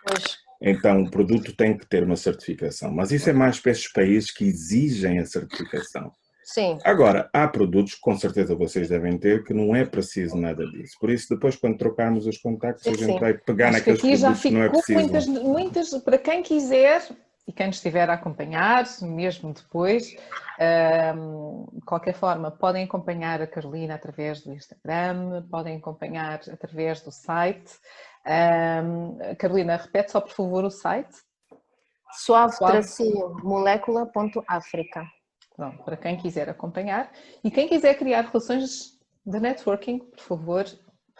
Pois. Então, o produto tem que ter uma certificação, mas isso é mais para esses países que exigem a certificação. Sim. Agora, há produtos que com certeza vocês devem ter que não é preciso nada disso. Por isso, depois, quando trocarmos os contactos, a gente vai pegar naqueles produtos que não é preciso. Muitas, para quem quiser e quem estiver a acompanhar, mesmo depois, de qualquer forma, podem acompanhar a Carolina através do Instagram, podem acompanhar através do site. Carolina, repete só por favor o site. Suave-molecula.africa. Pronto, para quem quiser acompanhar e quem quiser criar relações de networking, por favor,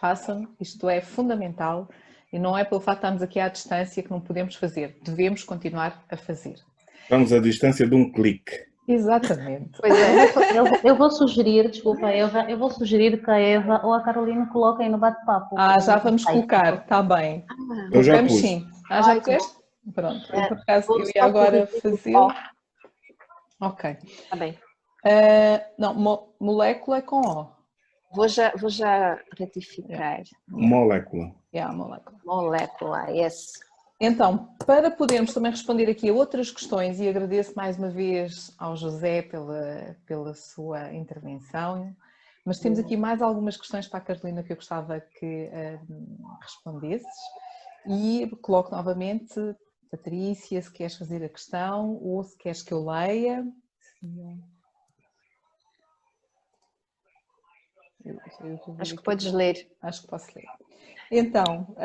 façam. Isto é fundamental e não é pelo facto de estarmos aqui à distância que não podemos fazer. Devemos continuar a fazer. Estamos à distância de um clique. Exatamente. Pois é. Eu vou sugerir, desculpa Eva, eu vou sugerir que a Eva ou a Carolina coloquem no bate-papo. Já vamos colocar, está bem. Eu já pus. Sim. Já puseste? Pronto, eu por acaso eu ia agora fazer. Ok. Está bem. Não, molécula é com O. Vou já retificar. Molécula. Molécula. Molécula, yes. Então, para podermos também responder aqui a outras questões, e agradeço mais uma vez ao José pela sua intervenção, mas temos aqui mais algumas questões para a Carolina que eu gostava que respondesses, e coloco novamente, Patrícia, se queres fazer a questão ou se queres que eu leia. Acho que podes ler. Acho que posso ler. Então,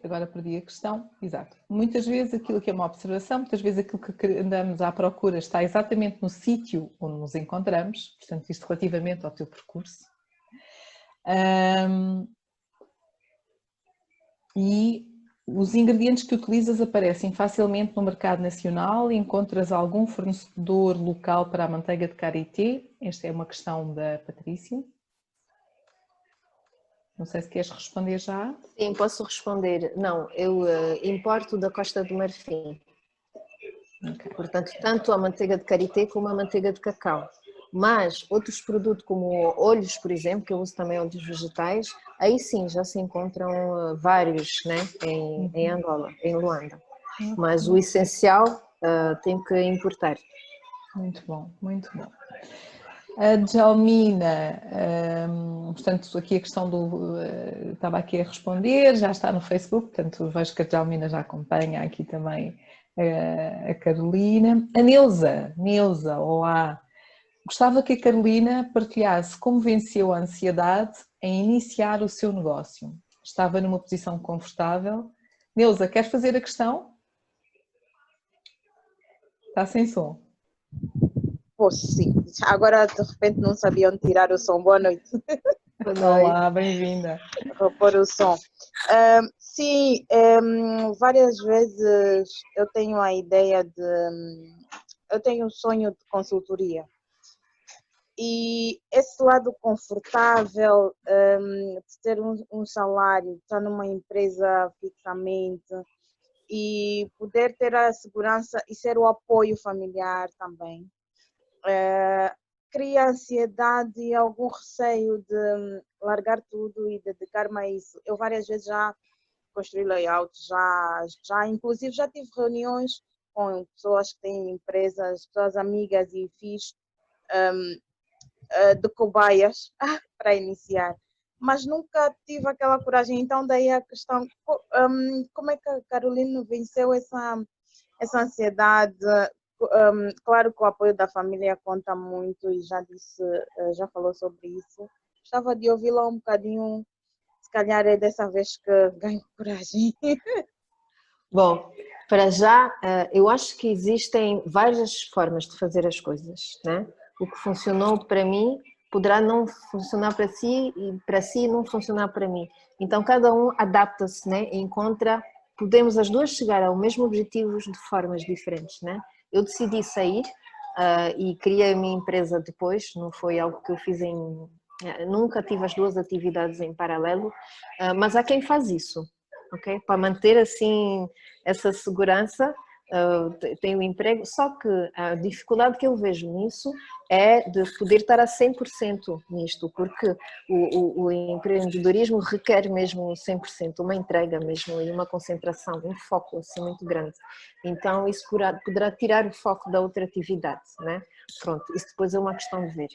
agora perdi a questão. Exato. Muitas vezes aquilo que é uma observação, muitas vezes aquilo que andamos à procura está exatamente no sítio onde nos encontramos, portanto isto relativamente ao teu percurso. E os ingredientes que utilizas aparecem facilmente no mercado nacional? Encontras algum fornecedor local para a manteiga de karité? Esta é uma questão da Patrícia. Não sei se queres responder já. Sim, posso responder. Não, eu importo da Costa do Marfim. Okay. Portanto, tanto a manteiga de karité como a manteiga de cacau. Mas outros produtos como óleos, por exemplo, que eu uso também óleos vegetais, aí sim já se encontram vários, né, em Angola, em Luanda. Mas o essencial tem que importar. Muito bom, muito bom. A Djalmina, portanto, aqui a questão estava aqui a responder, já está no Facebook, portanto vejo que a Djalmina já acompanha aqui também a Carolina. A Neuza, olá. Gostava que a Carolina partilhasse como venceu a ansiedade em iniciar o seu negócio. Estava numa posição confortável. Neuza, queres fazer a questão? Está sem som. Posso, sim. Agora, de repente, não sabia onde tirar o som. Boa noite. Olá, bem-vinda. Vou pôr o som. Sim, várias vezes eu tenho a ideia de... Eu tenho um sonho de consultoria. E esse lado confortável de ter um salário, estar numa empresa fixamente e poder ter a segurança e ser o apoio familiar também, cria ansiedade e algum receio de largar tudo e dedicar-me a isso. Eu várias vezes já construí layouts, já inclusive já tive reuniões com pessoas que têm empresas, pessoas amigas e fiz de cobaias para iniciar, mas nunca tive aquela coragem. Então daí a questão, como é que a Carolina venceu essa ansiedade? Claro que o apoio da família conta muito e já falou sobre isso. Gostava de ouvi-la um bocadinho, se calhar é dessa vez que ganho coragem. Bom, para já, eu acho que existem várias formas de fazer as coisas, né? O que funcionou para mim poderá não funcionar para si e para si não funcionar para mim. Então cada um adapta-se, né? E encontra, podemos as duas chegar ao mesmo objetivo de formas diferentes, né? Eu decidi sair e criei a minha empresa depois, não foi algo que eu fiz nunca tive as duas atividades em paralelo, mas há quem faz isso, ok? Para manter assim essa segurança, tenho um emprego, só que a dificuldade que eu vejo nisso é de poder estar a 100% nisto, porque o empreendedorismo requer mesmo 100%, uma entrega mesmo e uma concentração, um foco assim muito grande. Então isso poderá tirar o foco da outra atividade, né? Pronto, isso depois é uma questão de ver.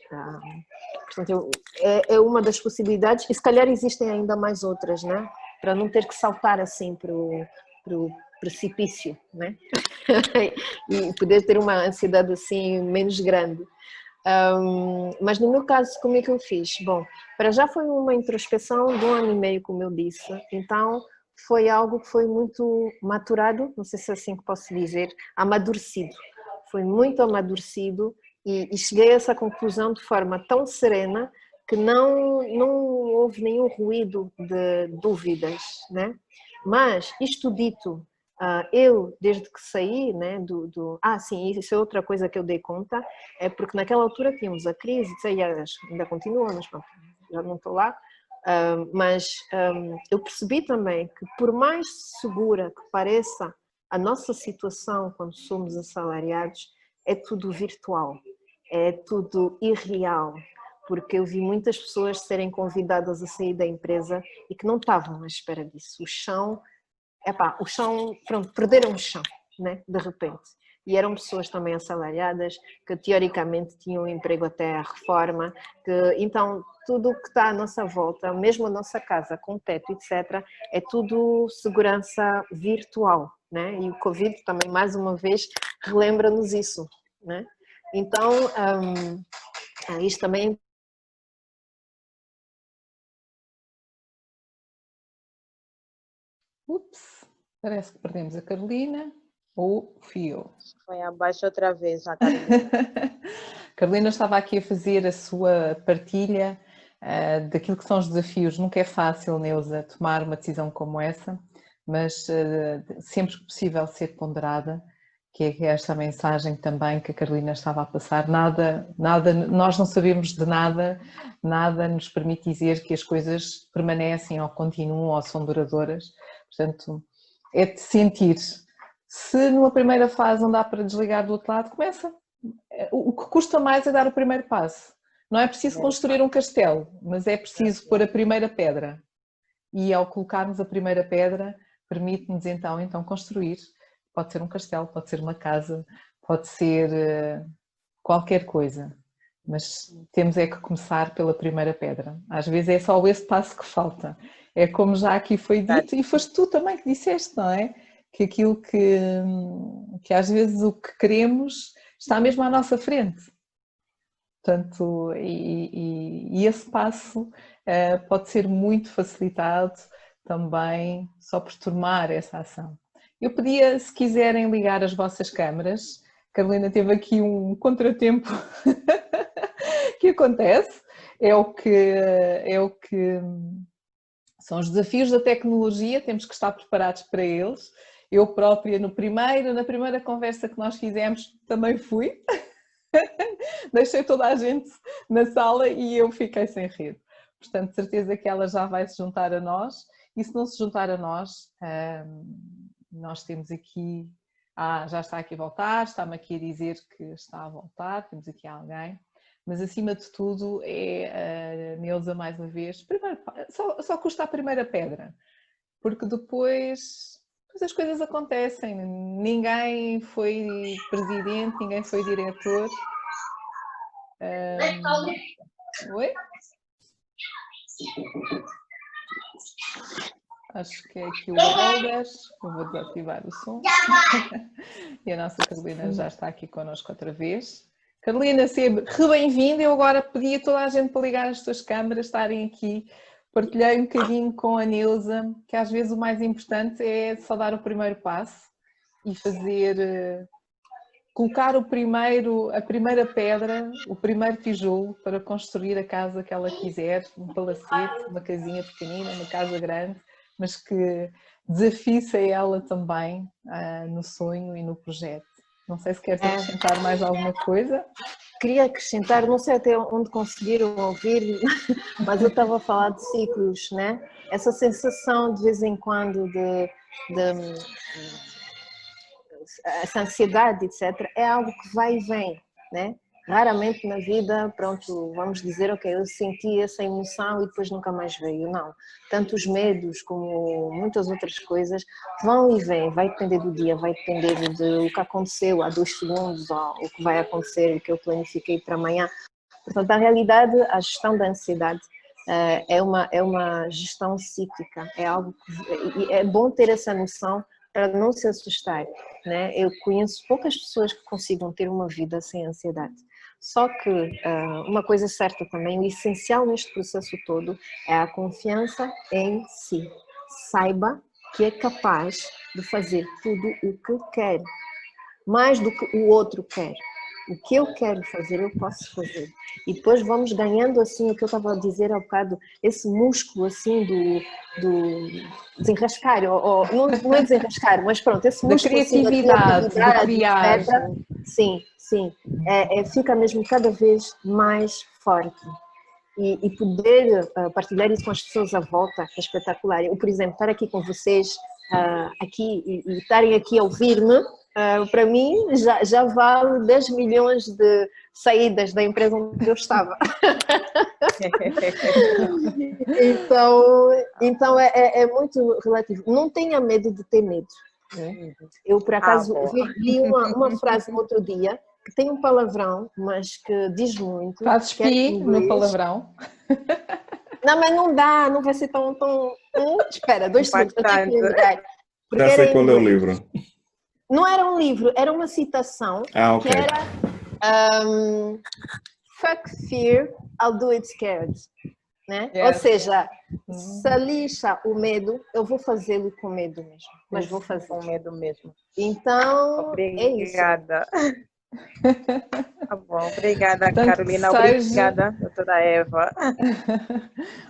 Portanto, é uma das possibilidades e se calhar existem ainda mais outras, né? Para não ter que saltar assim para o precipício, né? E poder ter uma ansiedade assim menos grande. Mas no meu caso, como é que eu fiz? Bom, para já foi uma introspeção de 1 ano e meio, como eu disse, então foi algo que foi muito maturado, não sei se é assim que posso dizer, amadurecido. Foi muito amadurecido e cheguei a essa conclusão de forma tão serena que não houve nenhum ruído de dúvidas, né? Mas isto dito, eu desde que saí, né, sim, isso é outra coisa que eu dei conta, é porque naquela altura tínhamos a crise, ainda continua, mas pronto, já não estou lá, mas eu percebi também que por mais segura que pareça a nossa situação quando somos assalariados, é tudo virtual, é tudo irreal, porque eu vi muitas pessoas serem convidadas a sair da empresa e que não estavam à espera disso. O chão, pronto, perderam o chão, né, de repente. E eram pessoas também assalariadas, que teoricamente tinham um emprego até à reforma, então tudo o que está à nossa volta, mesmo a nossa casa com teto, etc., é tudo segurança virtual, né? E o Covid também, mais uma vez, relembra-nos isso, né? Então, isto também... Ups, parece que perdemos a Carolina, ou fui eu. Foi abaixo outra vez, a Carolina. Carolina estava aqui a fazer a sua partilha daquilo que são os desafios. Nunca é fácil, Neuza, tomar uma decisão como essa, mas sempre que possível ser ponderada, que é esta mensagem também que a Carolina estava a passar. Nada, nós não sabemos de nada, nada nos permite dizer que as coisas permanecem ou continuam ou são duradouras. Portanto, é de sentir. Se numa primeira fase não dá para desligar do outro lado, começa. O que custa mais é dar o primeiro passo. Não é preciso construir um castelo, mas é preciso pôr a primeira pedra. E ao colocarmos a primeira pedra, permite-nos então construir. Pode ser um castelo, pode ser uma casa, pode ser qualquer coisa. Mas temos é que começar pela primeira pedra. Às vezes é só esse passo que falta. É como já aqui foi dito, e foste tu também que disseste, não é? Que aquilo que às vezes o que queremos está mesmo à nossa frente. Portanto, e esse passo pode ser muito facilitado também só por tomar essa ação. Eu pedia, se quiserem ligar as vossas câmaras, Carolina teve aqui um contratempo que acontece, é o que são os desafios da tecnologia, temos que estar preparados para eles. Eu própria, na primeira conversa que nós fizemos, também fui. Deixei toda a gente na sala e eu fiquei sem rede. Portanto, de certeza que ela já vai se juntar a nós. E se não se juntar a nós, nós temos aqui... já está aqui a voltar, está-me aqui a dizer que está a voltar, temos aqui alguém. Mas acima de tudo é a Neuza mais uma vez. Primeiro, só custa a primeira pedra, porque depois as coisas acontecem. Ninguém foi presidente, ninguém foi diretor. Oi? Acho que é aqui o Elders. Eu vou desativar o som. E a nossa Carolina já está aqui connosco outra vez. Carolina, seja bem-vinda. Eu agora pedi a toda a gente para ligar as suas câmaras, estarem aqui. Partilhei um bocadinho com a Neuza, que às vezes o mais importante é só dar o primeiro passo e fazer colocar a primeira pedra, o primeiro tijolo para construir a casa que ela quiser, um palacete, uma casinha pequenina, uma casa grande, mas que desafie-se a ela também no sonho e no projeto. Não sei se queres acrescentar mais alguma coisa. Queria acrescentar, não sei até onde conseguiram ouvir, mas eu estava a falar de ciclos, né? Essa sensação de vez em quando de essa ansiedade, etc., é algo que vai e vem, né? Raramente na vida, pronto, vamos dizer, ok, eu senti essa emoção e depois nunca mais veio, não. Tanto os medos como muitas outras coisas vão e vêm, vai depender do dia, vai depender do que aconteceu há 2 segundos, ou o que vai acontecer, o que eu planifiquei para amanhã. Portanto, na realidade, a gestão da ansiedade é uma gestão cíclica, é algo que é bom ter essa noção para não se assustar, né? Eu conheço poucas pessoas que consigam ter uma vida sem ansiedade. Só que uma coisa certa também, o essencial neste processo todo é a confiança em si. Saiba que é capaz de fazer tudo o que quer, mais do que o outro quer. O que eu quero fazer, eu posso fazer. E depois vamos ganhando, assim, o que eu estava a dizer há bocado, esse músculo, assim, do desenrascar, ou não é desenrascar, mas pronto, esse músculo, assim, da criatividade, de criar. etc. Sim, sim. Fica mesmo cada vez mais forte. E poder partilhar isso com as pessoas à volta é espetacular. Eu, por exemplo, estar aqui com vocês, aqui e estarem aqui a ouvir-me, para mim já vale 10 milhões de saídas da empresa onde eu estava. Então é muito relativo. Não tenha medo de ter medo. Né? Eu, por acaso, li uma frase no outro dia que tem um palavrão, mas que diz muito. Fazes pi no palavrão? Não, mas não dá, não vai ser tão... Espera, 2 segundos, eu tenho que lembrar. Já sei qual é o livro. Não era um livro, era uma citação ok. Que era Fuck fear, I'll do it scared. Né? Yes. Ou seja, se lixa o medo, eu vou fazê-lo com medo mesmo. Mas vou fazer com medo mesmo. Então, obrigada. É isso. Tá bom, obrigada, Carolina. Obrigada, doutora Eva.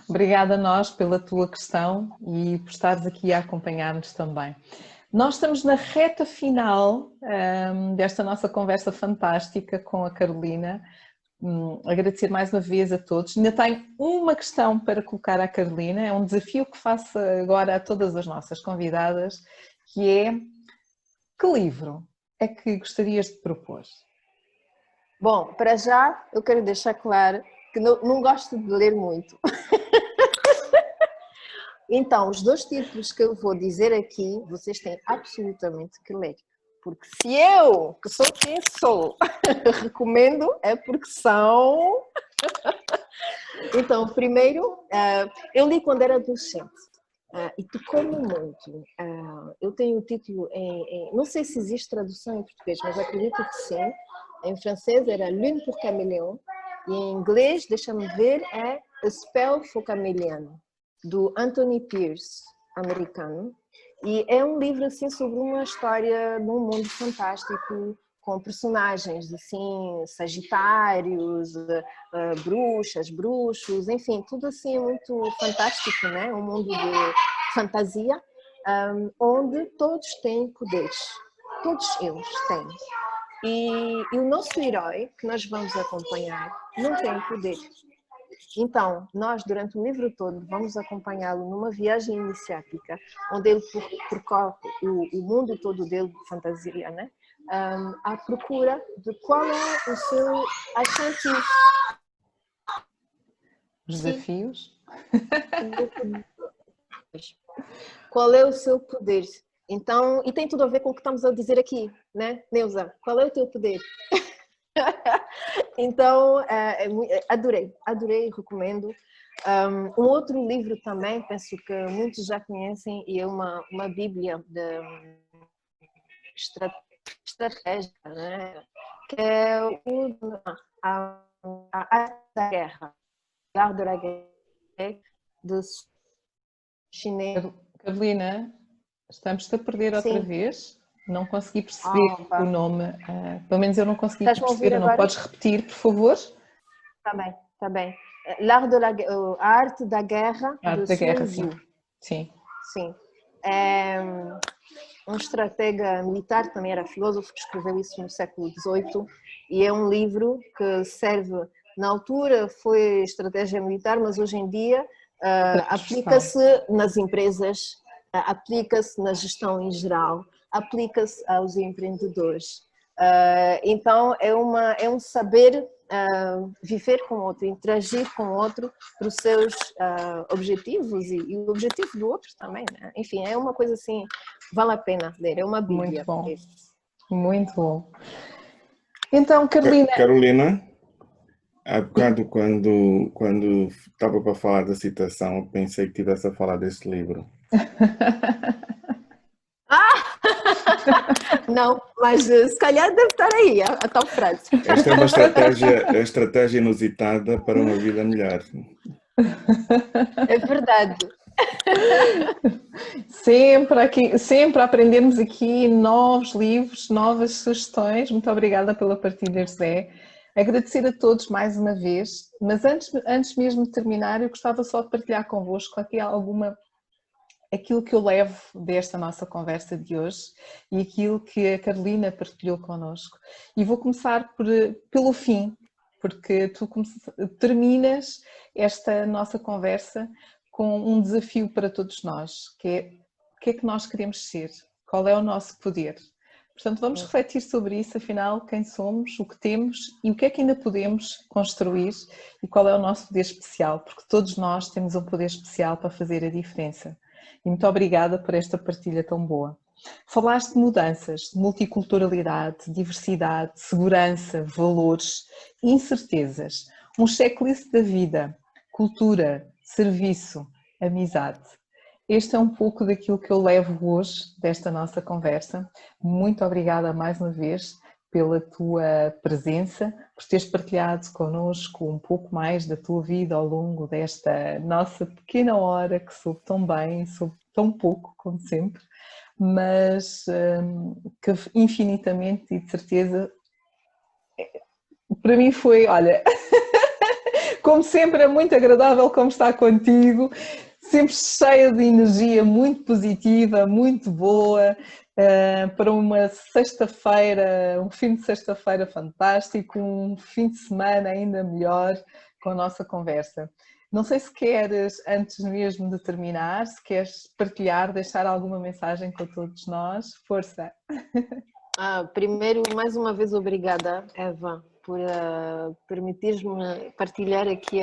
Obrigada a nós pela tua questão e por estares aqui a acompanhar-nos também. Nós estamos na reta final desta nossa conversa fantástica com a Carolina. Agradecer mais uma vez a todos. Ainda tenho uma questão para colocar à Carolina, é um desafio que faço agora a todas as nossas convidadas, que é: que livro é que gostarias de propor? Bom, para já eu quero deixar claro que não gosto de ler muito. Então, os 2 títulos que eu vou dizer aqui, vocês têm absolutamente que ler. Porque se eu, que sou quem sou, recomendo, é porque são... Então, primeiro, eu li quando era adolescente e tocou-me muito. Eu tenho o título não sei se existe tradução em português, mas acredito que sim. Em francês era Lune pour Caméléon e em inglês, deixa-me ver, é A Spell for Chameleon, do Anthony Pierce, americano. E é um livro assim sobre uma história num mundo fantástico, com personagens assim, sagitários, bruxas, bruxos, enfim, tudo assim muito fantástico, né? Um mundo de fantasia, onde todos têm poderes, todos eles têm. E o nosso herói, que nós vamos acompanhar, não tem poder. Então, nós, durante o livro todo, vamos acompanhá-lo numa viagem iniciática, onde ele percorre o mundo todo dele de fantasia, né? À procura de qual é o seu achante. Os desafios? Qual é o seu poder? Então, e tem tudo a ver com o que estamos a dizer aqui, né, Neuza? Qual é o teu poder? Então, adorei, recomendo. Um outro livro também, penso que muitos já conhecem, e é uma bíblia de estratégia, né? Que é a Arte da Guerra, L'Art de la Guerre, do chinês. Carolina, estamos-te a perder outra vez. Não consegui perceber pá. o nome, pelo menos eu não consegui Estás-me a ouvir perceber, não agora? podes repetir, por favor? Tá bem, tá bem. A arte da guerra A arte de da Sun guerra, Tzu. sim. Sim. É um estratega militar, também era filósofo, que escreveu isso no século XVIII, e é um livro que serve, na altura foi estratégia militar, mas hoje em dia aplica-se nas empresas, aplica-se na gestão em geral, aplica-se aos empreendedores. Então é um saber viver com o outro, interagir com o outro para os seus objetivos e o objetivo do outro também, né? Enfim, é uma coisa assim, vale a pena ler, é uma bíblia. Muito bom, muito bom. Então, Carolina... Carolina, há bocado quando estava para falar da citação, pensei que estivesse a falar deste livro. Não, mas se calhar deve estar aí a tal frase. Esta é uma estratégia inusitada para uma vida melhor. É verdade. Sempre aprendermos aqui novos livros, novas sugestões. Muito obrigada pela partilha, José. Agradecer a todos mais uma vez, mas antes mesmo de terminar, eu gostava só de partilhar convosco aqui aquilo que eu levo desta nossa conversa de hoje e aquilo que a Carolina partilhou connosco. E vou começar pelo fim, porque tu terminas esta nossa conversa com um desafio para todos nós, que é o que é que nós queremos ser, qual é o nosso poder. Portanto, vamos refletir sobre isso, afinal, quem somos, o que temos e o que é que ainda podemos construir e qual é o nosso poder especial, porque todos nós temos um poder especial para fazer a diferença. E muito obrigada por esta partilha tão boa. Falaste de mudanças, de multiculturalidade, diversidade, segurança, valores, incertezas, um checklist da vida, cultura, serviço, amizade. Este é um pouco daquilo que eu levo hoje desta nossa conversa. Muito obrigada mais uma vez pela tua presença, por teres partilhado connosco um pouco mais da tua vida ao longo desta nossa pequena hora que soube tão bem, soube tão pouco, como sempre, mas que infinitamente e de certeza para mim foi, olha, como sempre é muito agradável como estar contigo, sempre cheia de energia muito positiva, muito boa, para uma sexta-feira, um fim de sexta-feira fantástico, um fim de semana ainda melhor com a nossa conversa. Não sei se queres, antes mesmo de terminar, se queres partilhar, deixar alguma mensagem com todos nós. Força! Primeiro, mais uma vez, obrigada, Eva, por permitir-me partilhar aqui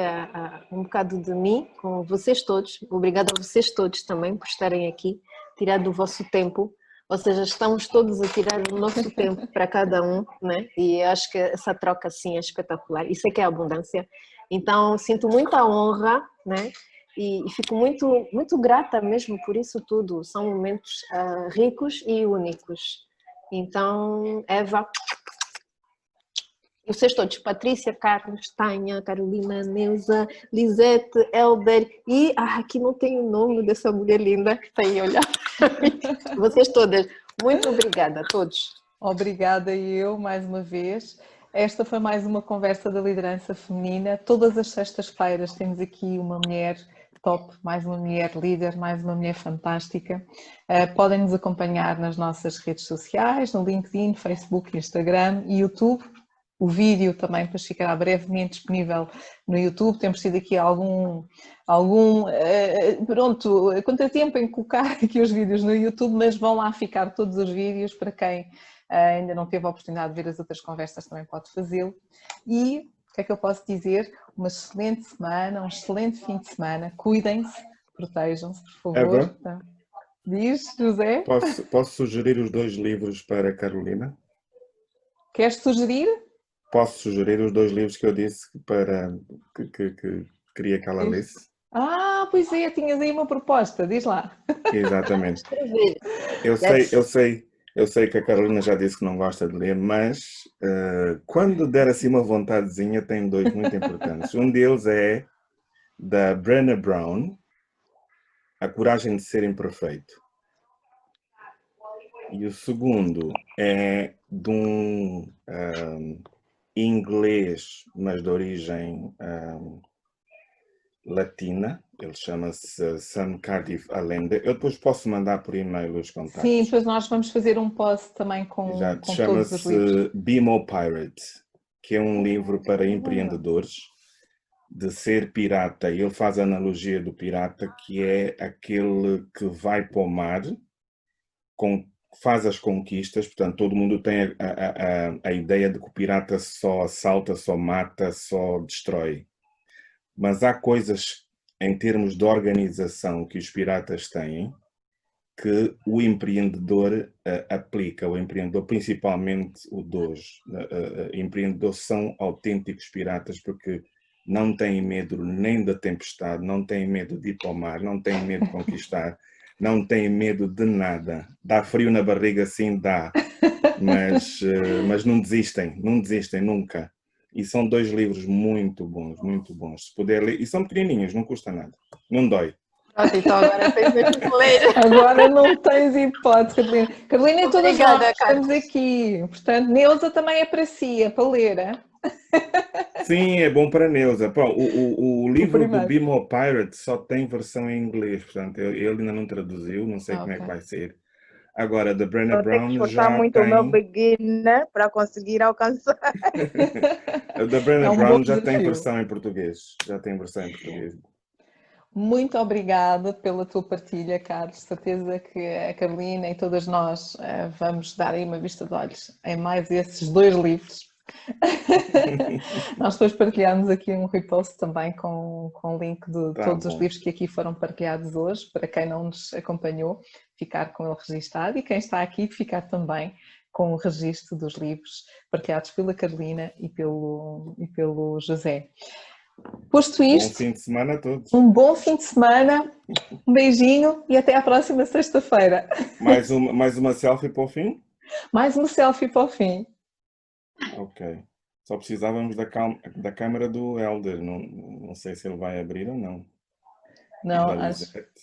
um bocado de mim com vocês todos. Obrigada a vocês todos também por estarem aqui, tirar do vosso tempo. Ou seja, estamos todos a tirar o nosso tempo para cada um, né? E acho que essa troca assim é espetacular. Isso é que é abundância. Então, sinto muita honra, né? E fico muito, muito grata mesmo por isso tudo. São momentos ricos e únicos. Então, Eva, vocês todos, Patrícia, Carlos, Tânia, Carolina, Neuza, Lisete, Elber e aqui não tem o nome dessa mulher linda que está aí a olhar. Vocês todas, muito obrigada a todos. Obrigada e eu mais uma vez. Esta foi mais uma conversa da liderança feminina. Todas as sextas-feiras temos aqui uma mulher top, mais uma mulher líder, mais uma mulher fantástica. Podem nos acompanhar nas nossas redes sociais, no LinkedIn, Facebook, Instagram e YouTube. O vídeo também depois ficará brevemente disponível no YouTube. Temos tido aqui algum contratempo em colocar aqui os vídeos no YouTube, mas vão lá ficar todos os vídeos para quem ainda não teve a oportunidade de ver as outras conversas, também pode fazê-lo. E o que é que eu posso dizer? Uma excelente semana, um excelente fim de semana. Cuidem-se, protejam-se, por favor. Eva, Então, diz, José. posso sugerir os 2 livros para a Carolina? Queres sugerir? Posso sugerir os 2 livros que eu disse para que queria que ela lesse? Pois é, tinhas aí uma proposta, diz lá. Exatamente. Escrever. Eu sei que a Carolina já disse que não gosta de ler, mas quando der assim uma vontadezinha, tem 2 muito importantes. Um deles é da Brené Brown, A Coragem de Ser Imperfeito. E o segundo é de um inglês, mas de origem latina. Ele chama-se Sam Cardiff Allende. Eu depois posso mandar por e-mail os Sim, contactos. depois nós vamos fazer um post também com todos os livros. Chama-se Bimo Pirate, que é um livro para empreendedores de ser pirata. Ele faz a analogia do pirata, que é aquele que vai para o mar, faz as conquistas. Portanto, todo mundo tem a ideia de que o pirata só assalta, só mata, só destrói. Mas há coisas em termos de organização que os piratas têm que o empreendedor aplica. O empreendedor, principalmente o dois. Empreendedores são autênticos piratas porque não têm medo nem da tempestade, não têm medo de ir para o mar, não têm medo de conquistar, não têm medo de nada. Dá frio na barriga, sim, dá. Mas não desistem nunca. E são 2 livros muito bons. Se puder ler, e são pequenininhos, não custa nada, não dói. Pronto, então agora tens mesmo que ler. Agora não tens hipótese, Carolina. Carolina, e todas nós Obrigada, estamos aqui. Portanto, Neuza também é para si, é para ler. Hein? Sim, é bom para Neuza. Pô, o livro do primeiro. Bimo Pirate só tem versão em inglês, portanto, ele ainda não traduziu, não sei como é que Ok. vai ser. Agora, da Brené Vou ter que Brown esforçar já muito o meu tem. beginner para conseguir alcançar. A da Brené É um bom Brown já tem desafio. versão em português. Já tem versão em português. Muito obrigada pela tua partilha, Carlos. Certeza que a Carolina e todas nós vamos dar aí uma vista de olhos em mais esses 2 livros. Nós depois partilhamos aqui um repost também com o link de Tá todos os bom. livros que aqui foram partilhados hoje, para quem não nos acompanhou, ficar com ele registado, e quem está aqui ficar também com o registro dos livros partilhados pela Carolina e pelo José. Posto Bom isto, fim de semana a todos. um bom fim de semana, um beijinho e até à próxima sexta-feira. Mais uma selfie para o fim? Mais uma selfie para o fim. Ok. Só precisávamos da câmera do Helder. Não sei se ele vai abrir ou não. Não, Da acho, Lisette.